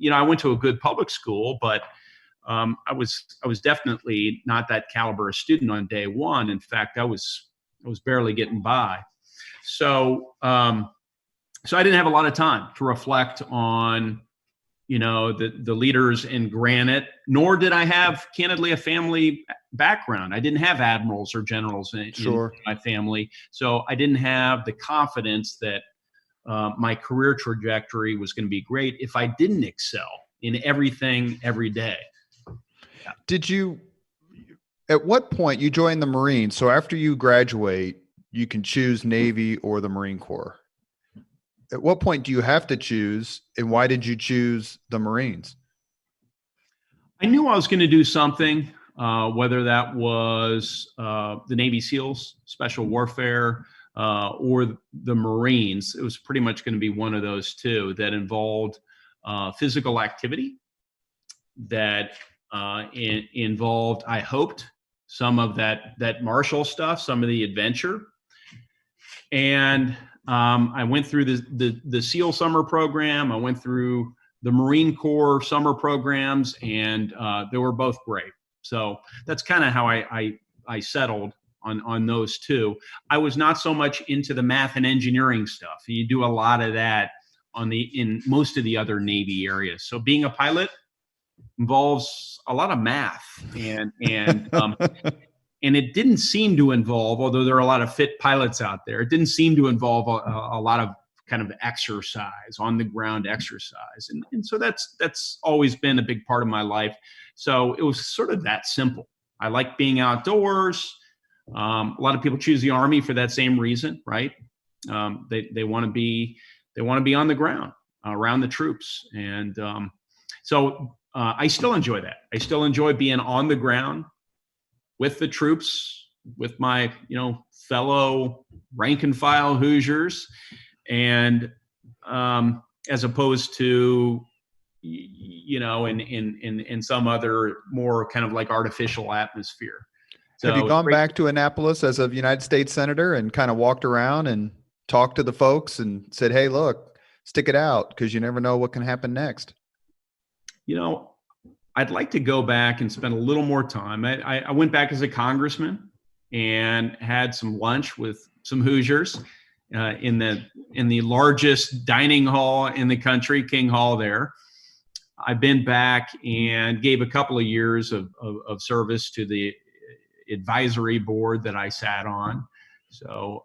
B: I went to a good public school, but I was definitely not that caliber of student on day one. In fact, I was barely getting by. So I didn't have a lot of time to reflect on, the leaders in granite, nor did I have, candidly, a family background. I didn't have admirals or generals in my family. So I didn't have the confidence that my career trajectory was going to be great if I didn't excel in everything every day. Yeah.
C: Did you, at what point you joined the Marines? So after you graduate, you can choose Navy or the Marine Corps. At what point do you have to choose, and why did you choose the Marines?
B: I knew I was going to do something, whether that was the Navy SEALs, Special Warfare, or the Marines. It was pretty much going to be one of those two that involved physical activity, that involved, I hoped, some of that martial stuff, some of the adventure, and I went through the SEAL summer program. I went through the Marine Corps summer programs, and they were both great. So that's kind of how I settled on those two. I was not so much into the math and engineering stuff. You do a lot of that in most of the other Navy areas. So being a pilot involves a lot of math, and it didn't seem to involve, although there are a lot of fit pilots out there, it didn't seem to involve a lot of kind of exercise, on the ground exercise. And so that's always been a big part of my life. So it was sort of that simple. I like being outdoors. A lot of people choose the Army for that same reason, right? They want to be on the ground around the troops. And so I still enjoy that. I still enjoy being on the ground with the troops, with my, fellow rank and file Hoosiers, and as opposed to, in some other more kind of like artificial atmosphere. So,
C: have you gone back to Annapolis as a United States Senator and kind of walked around and talked to the folks and said, hey, look, stick it out, because you never know what can happen next?
B: I'd like to go back and spend a little more time. I went back as a congressman and had some lunch with some Hoosiers in the largest dining hall in the country, King Hall there. I've been back and gave a couple of years of service to the advisory board that I sat on. So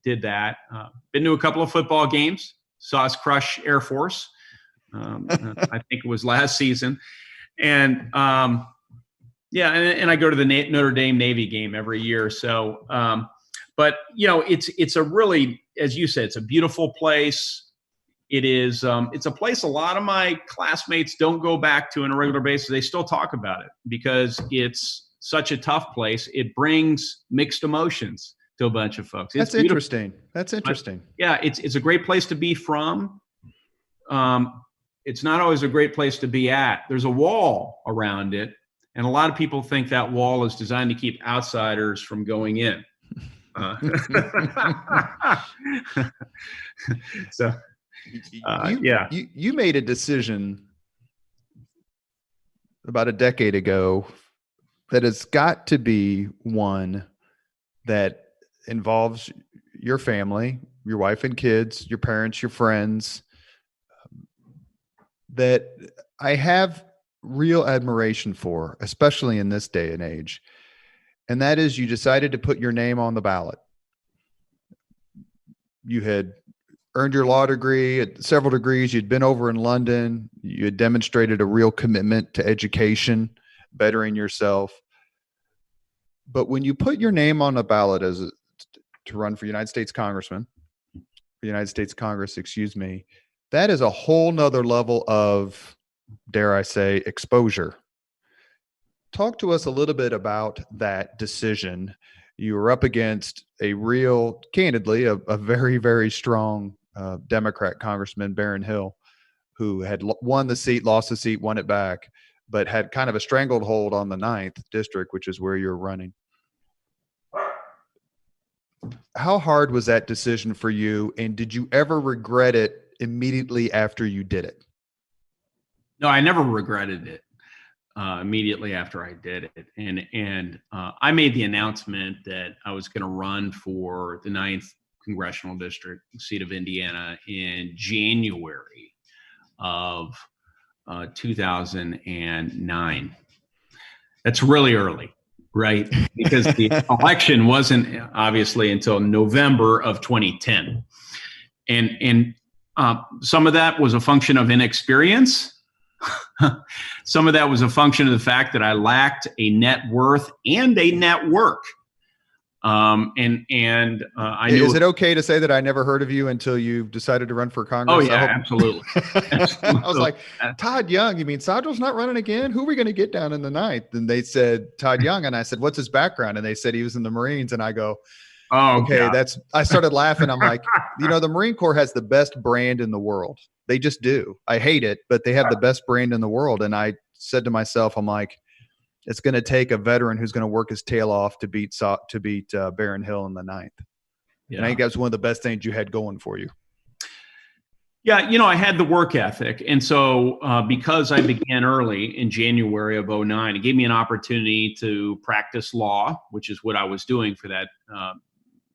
B: did that. Been to a couple of football games, saw us crush Air Force. I think it was last season. And and I go to the Notre Dame Navy game every year. So, but it's a really, as you said, it's a beautiful place. It is, it's a place a lot of my classmates don't go back to on a regular basis. They still talk about it because it's such a tough place. It brings mixed emotions to a bunch of folks.
C: That's interesting. That's interesting.
B: But, yeah, it's a great place to be from. It's not always a great place to be at. There's a wall around it, and a lot of people think that wall is designed to keep outsiders from going in. So,
C: you made a decision about a decade ago that has got to be one that involves your family, your wife and kids, your parents, your friends, that I have real admiration for, especially in this day and age. And that is, you decided to put your name on the ballot. You had earned your law degree, several degrees. You'd been over in London. You had demonstrated a real commitment to education, bettering yourself. But when you put your name on the ballot to run for United States Congress, that is a whole nother level of, dare I say, exposure. Talk to us a little bit about that decision. You were up against candidly, a very, very strong Democrat Congressman, Baron Hill, who had won the seat, lost the seat, won it back, but had kind of a strangled hold on the 9th district, which is where you're running. How hard was that decision for you? And did you ever regret it immediately after you did it?
B: No, I never regretted it immediately after I did it. And I made the announcement that I was going to run for the 9th Congressional District seat of Indiana in January of 2009. That's really early, right? Because the election wasn't obviously until November of 2010. And some of that was a function of inexperience. Some of that was a function of the fact that I lacked a net worth and a network. I knew. Is
C: it okay to say that I never heard of you until you decided to run for Congress?
B: Oh yeah, absolutely.
C: I was like, Todd Young, you mean Sadrel's not running again? Who are we going to get down in the 9th? And they said Todd Young, and I said, what's his background? And they said he was in the Marines, and I go, oh, okay, I started laughing. I'm like, the Marine Corps has the best brand in the world. They just do. I hate it, but they have the best brand in the world. And I said to myself, I'm like, it's going to take a veteran who's going to work his tail off to beat Baron Hill in the 9th. And I think that's one of the best things you had going for you.
B: Yeah, I had the work ethic. And so because I began early in January of 2009, it gave me an opportunity to practice law, which is what I was doing for that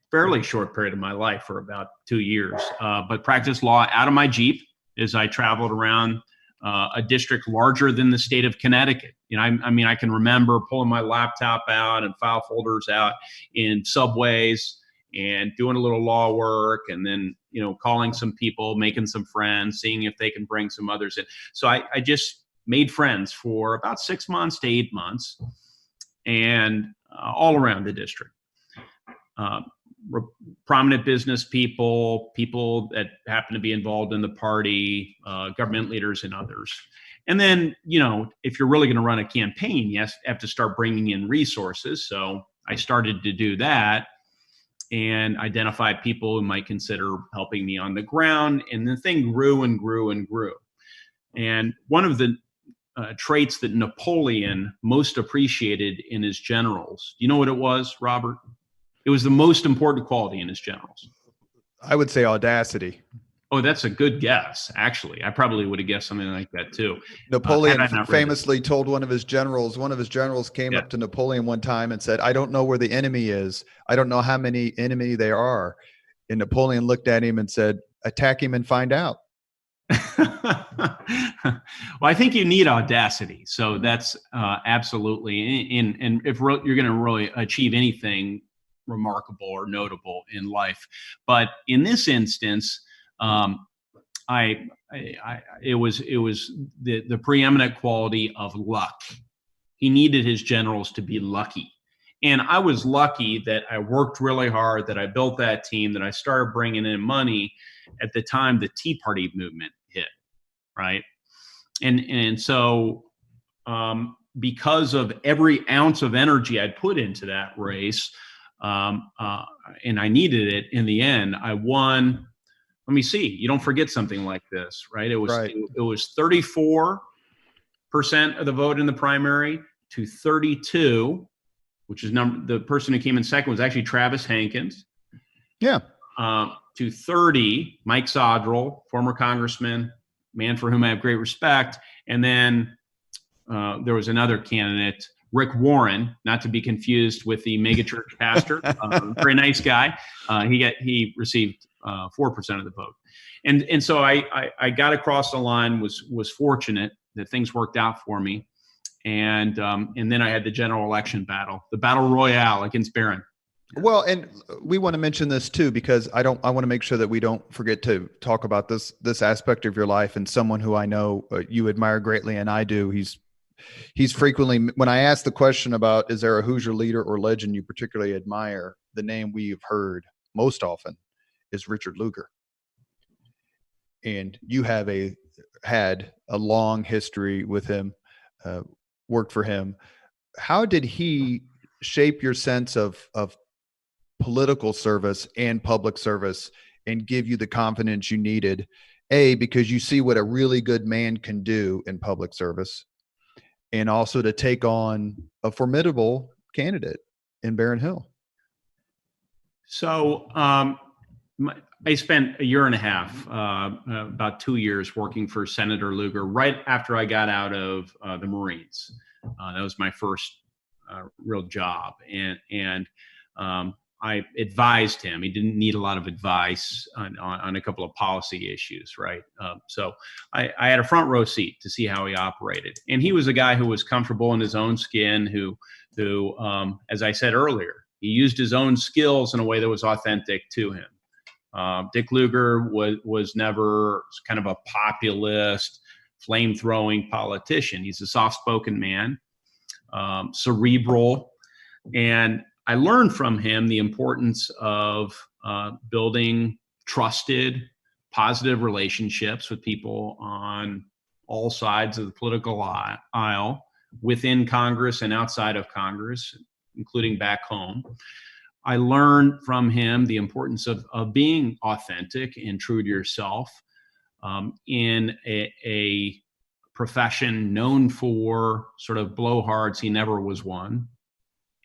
B: fairly short period of my life, for about 2 years. But practice law out of my Jeep as I traveled around a district larger than the state of Connecticut. I can remember pulling my laptop out and file folders out in subways and doing a little law work, and then calling some people, making some friends, seeing if they can bring some others in. So I just made friends for about 6 months to 8 months, and all around the district. Prominent business people that happen to be involved in the party, government leaders, and others. And then, if you're really going to run a campaign, you have to start bringing in resources. So I started to do that and identify people who might consider helping me on the ground. And the thing grew and grew and grew. And one of the traits that Napoleon most appreciated in his generals, you know what it was, Robert? It was the most important quality in his generals.
C: I would say audacity.
B: Oh, that's a good guess. Actually, I probably would have guessed something like that too.
C: Napoleon famously told one of his generals came up to Napoleon one time and said, "I don't know where the enemy is. I don't know how many enemy there are." And Napoleon looked at him and said, "Attack him and find out."
B: Well, I think you need audacity. So that's absolutely, and if you're going to really achieve anything remarkable or notable in life. But in this instance, it was the preeminent quality of luck. He needed his generals to be lucky. And I was lucky that I worked really hard, that I built that team, that I started bringing in money at the time the Tea Party movement hit, right? And so because of every ounce of energy I put into that race, and I needed it in the end, I won. Let me see. You don't forget something like this, right? It was 34% of the vote in the primary to 32, which is the person who came in second was actually Travis Hankins.
C: Yeah.
B: To 30, Mike Sodrell, former congressman, man for whom I have great respect. And then there was another candidate, Rick Warren, not to be confused with the megachurch pastor, very nice guy. He received 4% of the vote, and so I got across the line. Was fortunate that things worked out for me, and then I had the general election battle, the battle royale against Barron.
C: Well, and we want to mention this too, because I want to make sure that we don't forget to talk about this aspect of your life, and someone who I know you admire greatly, and I do. He's frequently, when I ask the question about, is there a Hoosier leader or legend you particularly admire, the name we've heard most often is Richard Lugar. And you have had a long history with him, worked for him. How did he shape your sense of political service and public service and give you the confidence you needed, because you see what a really good man can do in public service, and also to take on a formidable candidate in Barron Hill?
B: So I spent a year and a half, about 2 years, working for Senator Lugar right after I got out of the Marines. That was my first real job. And I advised him. He didn't need a lot of advice on a couple of policy issues, right? So I had a front row seat to see how he operated. And he was a guy who was comfortable in his own skin, who as I said earlier, he used his own skills in a way that was authentic to him. Dick Lugar was never kind of a populist, flame-throwing politician. He's a soft-spoken man, cerebral, and I learned from him the importance of building trusted, positive relationships with people on all sides of the political aisle, within Congress and outside of Congress, including back home. I learned from him the importance of being authentic and true to yourself in a profession known for sort of blowhards. He never was one.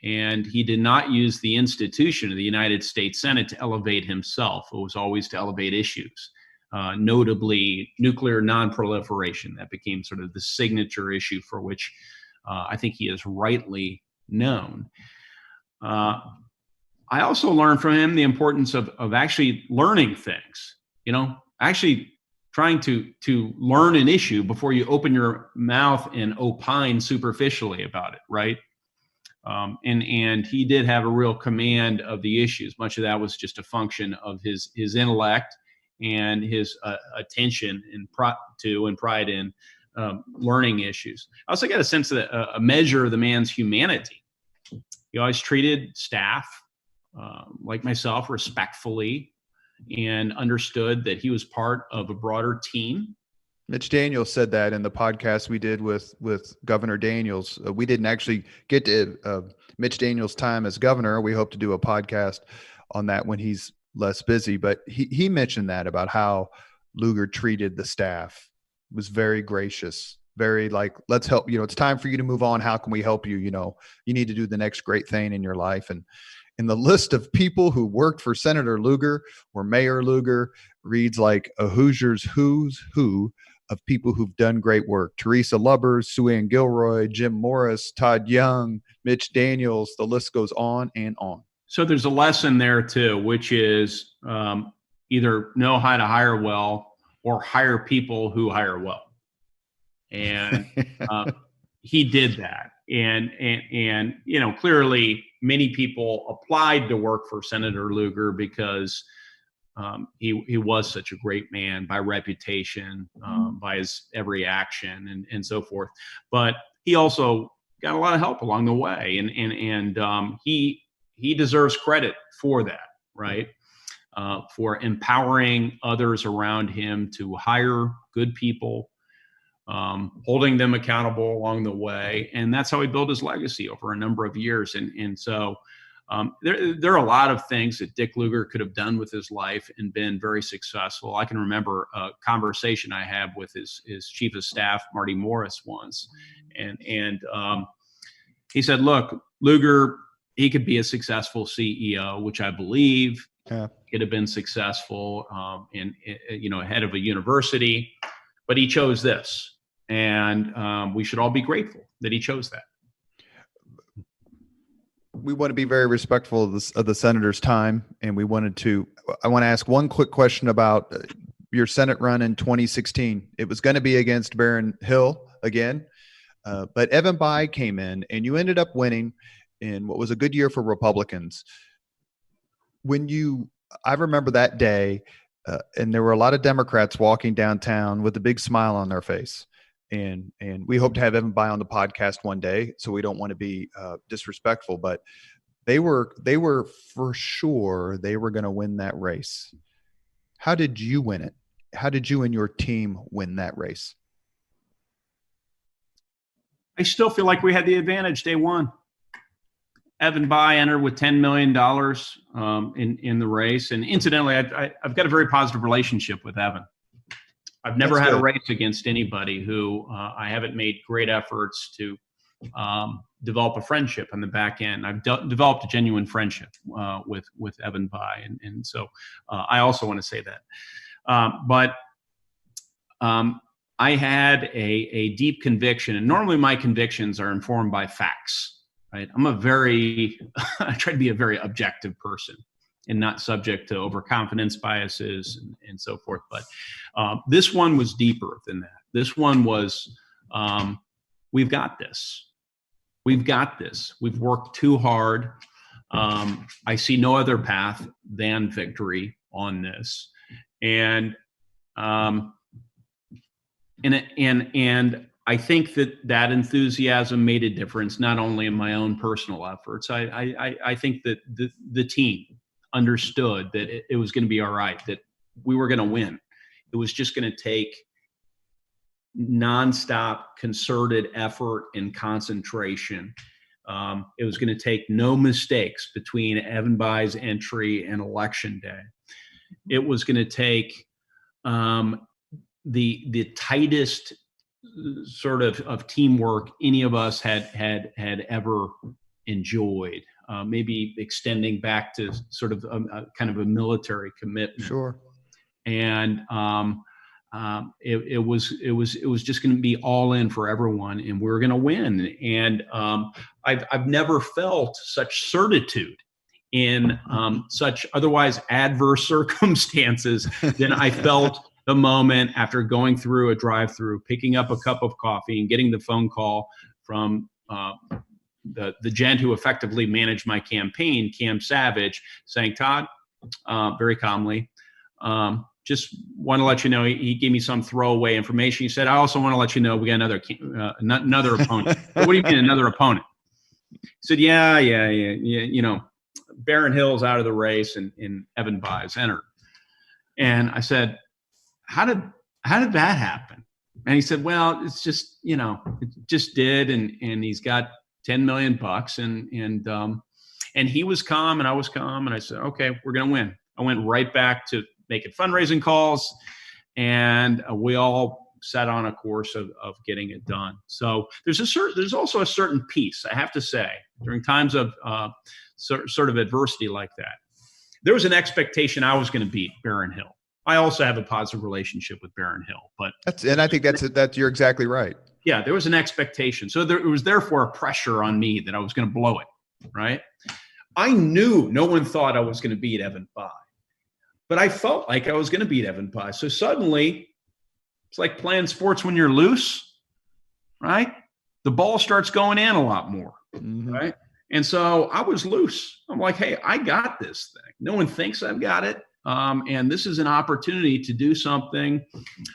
B: And he did not use the institution of the United States Senate to elevate himself. It was always to elevate issues, notably nuclear nonproliferation. That became sort of the signature issue for which I think he is rightly known. I also learned from him the importance of actually learning things, actually trying to learn an issue before you open your mouth and opine superficially about it, right? And he did have a real command of the issues. Much of that was just a function of his intellect and his attention and pride in learning issues. I also got a sense that a measure of the man's humanity. He always treated staff like myself respectfully and understood that he was part of a broader team.
C: Mitch Daniels said that in the podcast we did with Governor Daniels. We didn't actually get to Mitch Daniels' time as governor. We hope to do a podcast on that when he's less busy. But he mentioned that about how Lugar treated the staff. Was very gracious, very like, let's help, it's time for you to move on. How can we help you? You need to do the next great thing in your life. And in the list of people who worked for Senator Lugar or Mayor Lugar reads like a Hoosiers who's who of people who've done great work. Teresa Lubbers, Sue Ann Gilroy, Jim Morris, Todd Young, Mitch Daniels, the list goes on and on.
B: So there's a lesson there too, which is either know how to hire well or hire people who hire well. And he did that. And clearly many people applied to work for Senator Lugar because he was such a great man by reputation, by his every action and so forth. But he also got a lot of help along the way. And he deserves credit for that, right? For empowering others around him to hire good people, holding them accountable along the way. And that's how he built his legacy over a number of years. And so there are a lot of things that Dick Lugar could have done with his life and been very successful. I can remember a conversation I had with his chief of staff, Marty Morris, once. And he said, look, Lugar, he could be a successful CEO, which I believe. Yeah. Could have been successful head of a university, but he chose this. And we should all be grateful that he chose that.
C: We want to be very respectful of the senator's time. And I want to ask one quick question about your Senate run in 2016. It was going to be against Baron Hill again, but Evan Bayh came in and you ended up winning in what was a good year for Republicans. I remember that day, and there were a lot of Democrats walking downtown with a big smile on their face. And we hope to have Evan Bayh on the podcast one day, so we don't want to be disrespectful, but they were for sure they were going to win that race. How did you win it? How did you and your team win that race?
B: I still feel like we had the advantage day one. Evan Bayh entered with $10 million in the race. And incidentally, I've got a very positive relationship with Evan. I've never had a race against anybody who I haven't made great efforts to develop a friendship on the back end. I've developed a genuine friendship with Evan Bayh. And so I also want to say that. But I had a deep conviction, and normally my convictions are informed by facts. Right. I try to be a very objective person and not subject to overconfidence biases and so forth. But this one was deeper than that. This one was, we've got this. We've got this. We've worked too hard. I see no other path than victory on this. And I think that enthusiasm made a difference, not only in my own personal efforts. I think that the team understood that it was going to be all right, that we were going to win. It was just going to take nonstop concerted effort and concentration. It was going to take no mistakes between Evan Bayh's entry and Election Day. It was going to take the tightest sort of teamwork any of us had ever enjoyed, maybe extending back to sort of a kind of a military commitment.
C: Sure.
B: And it was just going to be all in for everyone, and we were going to win. And I've never felt such certitude in such otherwise adverse circumstances than I felt the moment after going through a drive-through, picking up a cup of coffee, and getting the phone call from the gent who effectively managed my campaign, Cam Savage, saying, "Todd," very calmly, "just want to let you know," he gave me some throwaway information. He said, "I also want to let you know we got another opponent." "What do you mean another opponent?" He said, yeah, you know, Barron Hill's out of the race, and Evan Bayh's entered. And I said, how did that happen? And he said, "Well, it's just, you know, it just did. And he's got $10 million and he was calm and I was calm. And I said, okay, we're going to win. I went right back to making fundraising calls, and we all set on a course of getting it done. So there's also a certain peace, I have to say, during times of sort of adversity like that. There was an expectation I was going to beat Barron Hill. I also have a positive relationship with Barron Hill, but
C: I think that's you're exactly right.
B: Yeah, there was an expectation. So it was therefore a pressure on me that I was going to blow it, right? I knew no one thought I was going to beat Evan Bayh, but I felt like I was going to beat Evan Bayh. So suddenly, it's like playing sports when you're loose, right? The ball starts going in a lot more, right? And so I was loose. I'm like, hey, I got this thing. No one thinks I've got it. And this is an opportunity to do something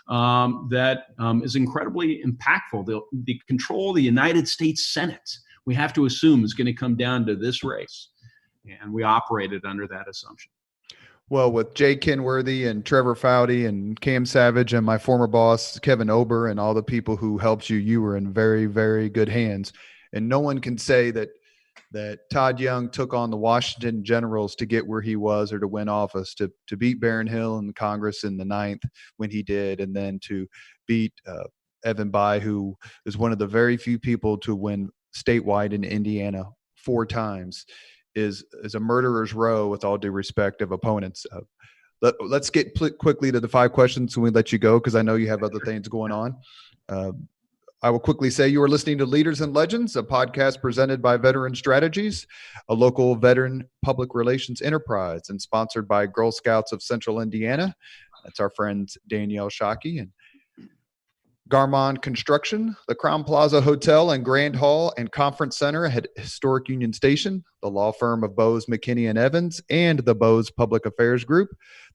B: that is incredibly impactful. The control of the United States Senate, we have to assume, is going to come down to this race. And we operated under that assumption.
C: Well, with Jay Kenworthy and Trevor Foudy and Cam Savage and my former boss, Kevin Ober, and all the people who helped you, you were in very, very good hands. And no one can say that Todd Young took on the Washington Generals to get where he was or to win office, to beat Barron Hill in Congress in the 9th when he did, and then to beat Evan Bayh, who is one of the very few people to win statewide in Indiana 4 times, is a murderer's row, with all due respect, of opponents. Let's get quickly to the 5 questions when we let you go, because I know you have other things going on. I will quickly say you are listening to Leaders and Legends, a podcast presented by Veteran Strategies, a local veteran public relations enterprise, and sponsored by Girl Scouts of Central Indiana. That's our friends Danielle Shockey and Garmong Construction, the Crowne Plaza Hotel and Grand Hall and Conference Center at Historic Union Station, the law firm of Bose, McKinney & Evans, and the Bose Public Affairs Group,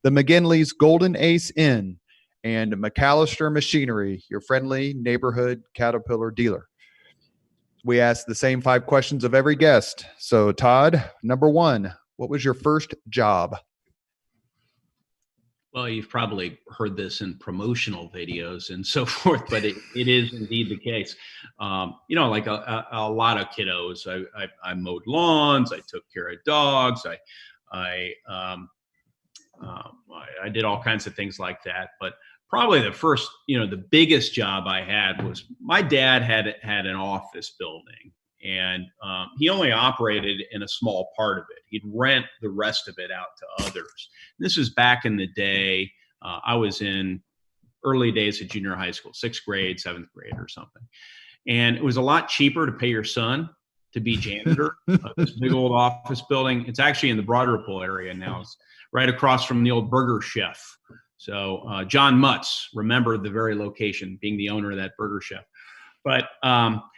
C: the McGinley's Golden Ace Inn, and MacAllister Machinery, your friendly neighborhood Caterpillar dealer. We ask the same 5 questions of every guest. So, Todd, number 1, what was your first job?
B: Well, you've probably heard this in promotional videos and so forth, but it is indeed the case. You know, like a lot of kiddos, I mowed lawns, I took care of dogs, I did all kinds of things like that. But probably the first, the biggest job I had was my dad had an office building, and he only operated in a small part of it. He'd rent the rest of it out to others. And this was back in the day. I was in early days of junior high school, 6th grade, 7th grade or something. And it was a lot cheaper to pay your son to be janitor of this big old office building. It's actually in the Broad area now. It's right across from the old Burger Chef. So John Mutz, remember the very location, being the owner of that Burger Chef. But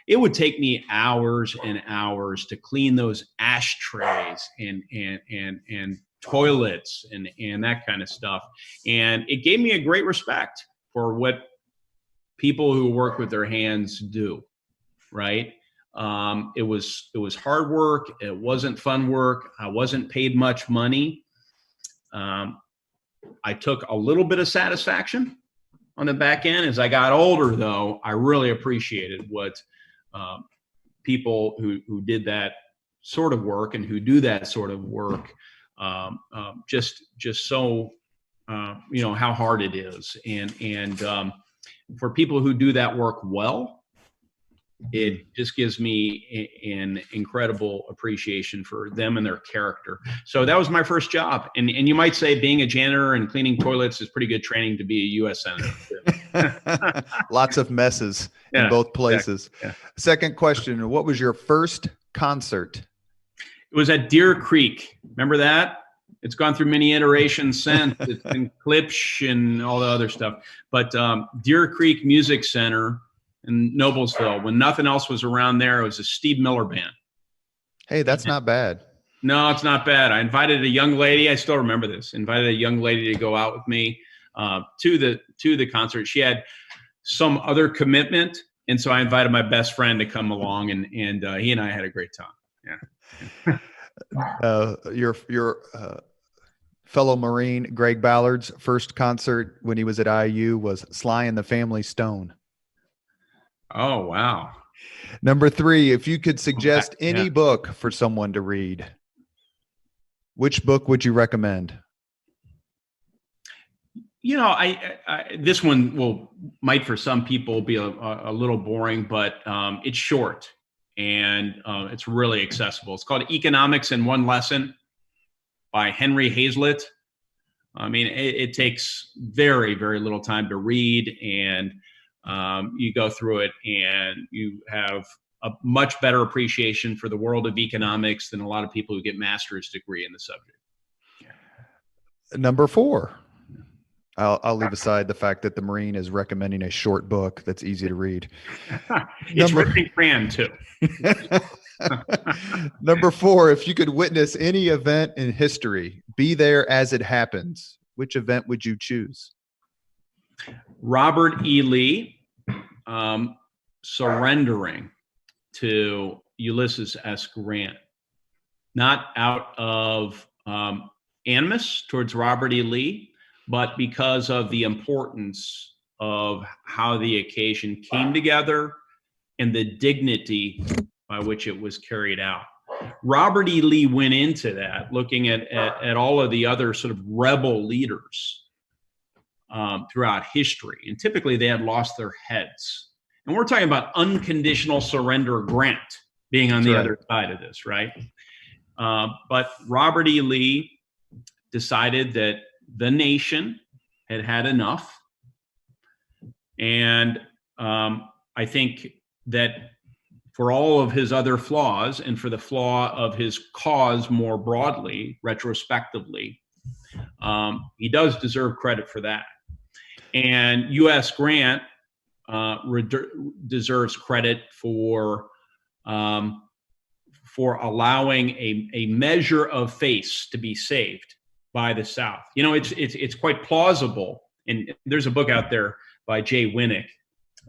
B: it would take me hours and hours to clean those ashtrays and toilets and that kind of stuff. And it gave me a great respect for what people who work with their hands do, right? It was hard work. It wasn't fun work. I wasn't paid much money. I took a little bit of satisfaction on the back end. As I got older, though, I really appreciated what people who did that sort of work and who do that sort of work, just so, how hard it is. And for people who do that work well, it just gives me an incredible appreciation for them and their character. So that was my first job. And you might say being a janitor and cleaning toilets is pretty good training to be a U.S. Senator.
C: Lots of messes in both places.
B: Exactly. Yeah.
C: Second question, what was your first concert?
B: It was at Deer Creek. Remember that? It's gone through many iterations since. It's been Klipsch and all the other stuff. But Deer Creek Music Center in Noblesville, when nothing else was around there, it was a Steve Miller band. Hey,
C: that's not bad.
B: No, it's not bad. I invited a young lady. I still remember this. Invited a young lady to go out with me to the concert. She had some other commitment, and so I invited my best friend to come along, and he and I had a great time. Yeah.
C: Your fellow Marine Greg Ballard's first concert when he was at IU was Sly and the Family Stone.
B: Oh, wow.
C: Number 3, if you could suggest any book for someone to read, which book would you recommend?
B: You know, I this one might for some people be a little boring, but it's short and it's really accessible. It's called Economics in One Lesson by Henry Hazlitt. I mean, it takes very, very little time to read, and you go through it and you have a much better appreciation for the world of economics than a lot of people who get master's degree in the subject.
C: Number 4, I'll leave aside the fact that the Marine is recommending a short book that's easy to read.
B: It's written in crayon too.
C: Number 4, if you could witness any event in history, be there as it happens, which event would you choose?
B: Robert E. Lee surrendering to Ulysses S. Grant, not out of animus towards Robert E. Lee, but because of the importance of how the occasion came together and the dignity by which it was carried out. Robert E. Lee went into that looking at all of the other sort of rebel leaders throughout history. And typically they had lost their heads. And we're talking about unconditional surrender Grant being on the other side of this, right? But Robert E. Lee decided that the nation had had enough. And I think that for all of his other flaws and for the flaw of his cause more broadly, retrospectively, he does deserve credit for that. And U.S. Grant deserves credit for allowing a measure of face to be saved by the South. You know, it's quite plausible. And there's a book out there by Jay Winnick.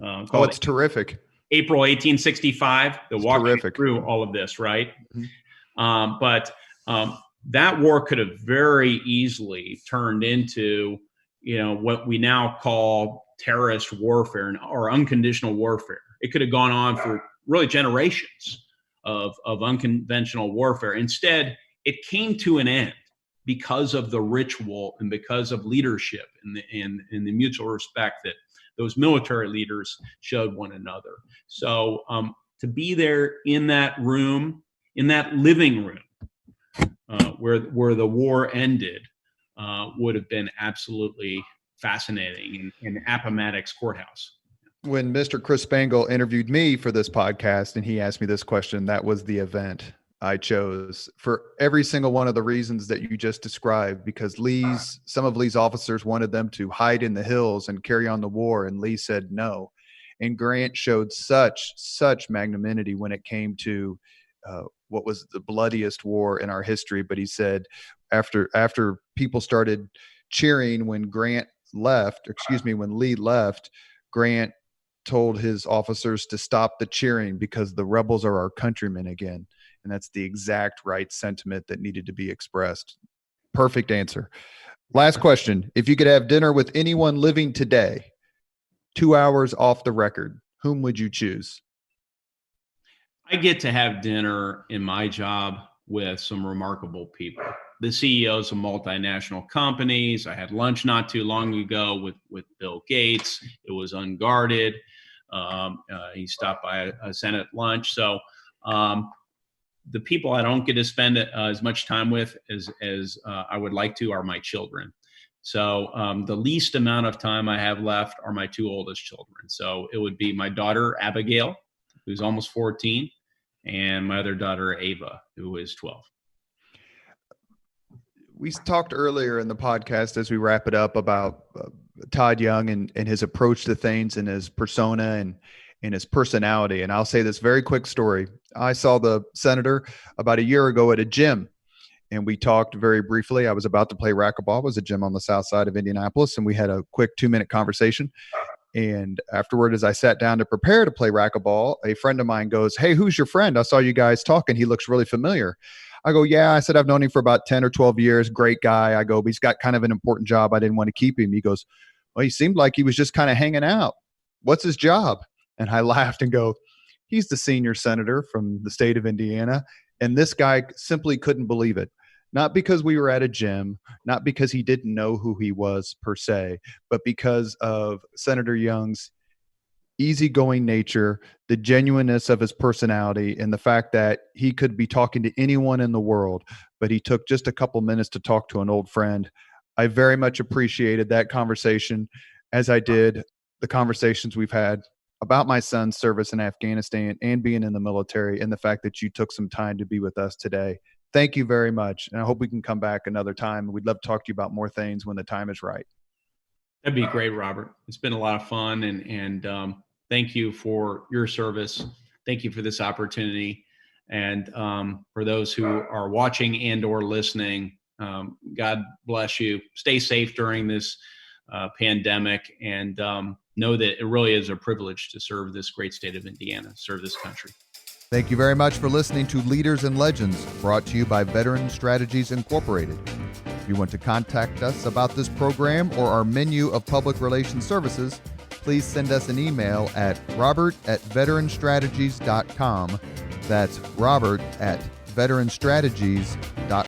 C: It's terrific.
B: April 1865. The walking through all of this, right? Mm-hmm. But that war could have very easily turned into, you know, what we now call terrorist warfare or unconditional warfare. It could have gone on for really generations of unconventional warfare. Instead, it came to an end because of the ritual and because of leadership and the mutual respect that those military leaders showed one another. So to be there in that room, in that living room where the war ended would have been absolutely fascinating in Appomattox Courthouse.
C: When Mr. Chris Spangle interviewed me for this podcast and he asked me this question, that was the event I chose for every single one of the reasons that you just described, because some of Lee's officers wanted them to hide in the hills and carry on the war, and Lee said no. And Grant showed such magnanimity when it came to what was the bloodiest war in our history. But he said after people started cheering when Lee left, Grant told his officers to stop the cheering because the rebels are our countrymen again. And that's the exact right sentiment that needed to be expressed. Perfect answer. Last question. If you could have dinner with anyone living today, 2 hours off the record, whom would you choose?
B: I get to have dinner in my job with some remarkable people. The CEOs of multinational companies. I had lunch not too long ago with Bill Gates. It was unguarded. He stopped by a Senate lunch. So the people I don't get to spend as much time with as I would like to are my children. So the least amount of time I have left are my two oldest children. So it would be my daughter, Abigail, who's almost 14, and my other daughter, Ava, who is 12.
C: We talked earlier in the podcast as we wrap it up about Todd Young and his approach to things and his persona and his personality. And I'll say this very quick story. I saw the senator about a year ago at a gym, and we talked very briefly. I was about to play racquetball. It was a gym on the south side of Indianapolis, and we had a quick 2-minute conversation. And afterward, as I sat down to prepare to play racquetball, a friend of mine goes, "Hey, who's your friend? I saw you guys talking. He looks really familiar." I go, "Yeah." I said, "I've known him for about 10 or 12 years. Great guy." I go, "But he's got kind of an important job. I didn't want to keep him." He goes, "Well, he seemed like he was just kind of hanging out. What's his job?" And I laughed and go, "He's the senior senator from the state of Indiana." And this guy simply couldn't believe it. Not because we were at a gym, not because he didn't know who he was per se, but because of Senator Young's easygoing nature, the genuineness of his personality, and the fact that he could be talking to anyone in the world, but he took just a couple minutes to talk to an old friend. I very much appreciated that conversation, as I did the conversations we've had about my son's service in Afghanistan and being in the military, and the fact that you took some time to be with us today. Thank you very much. And I hope we can come back another time. We'd love to talk to you about more things when the time is right.
B: That'd be great, Robert. It's been a lot of fun, and thank you for your service. Thank you for this opportunity. And for those who are watching and or listening, God bless you. Stay safe during this pandemic, and know that it really is a privilege to serve this great state of Indiana, serve this country.
A: Thank you very much for listening to Leaders and Legends, brought to you by Veteran Strategies Incorporated. If you want to contact us about this program or our menu of public relations services, please send us an email at robert@veteranstrategies.com. That's robert@veteranstrategies.com.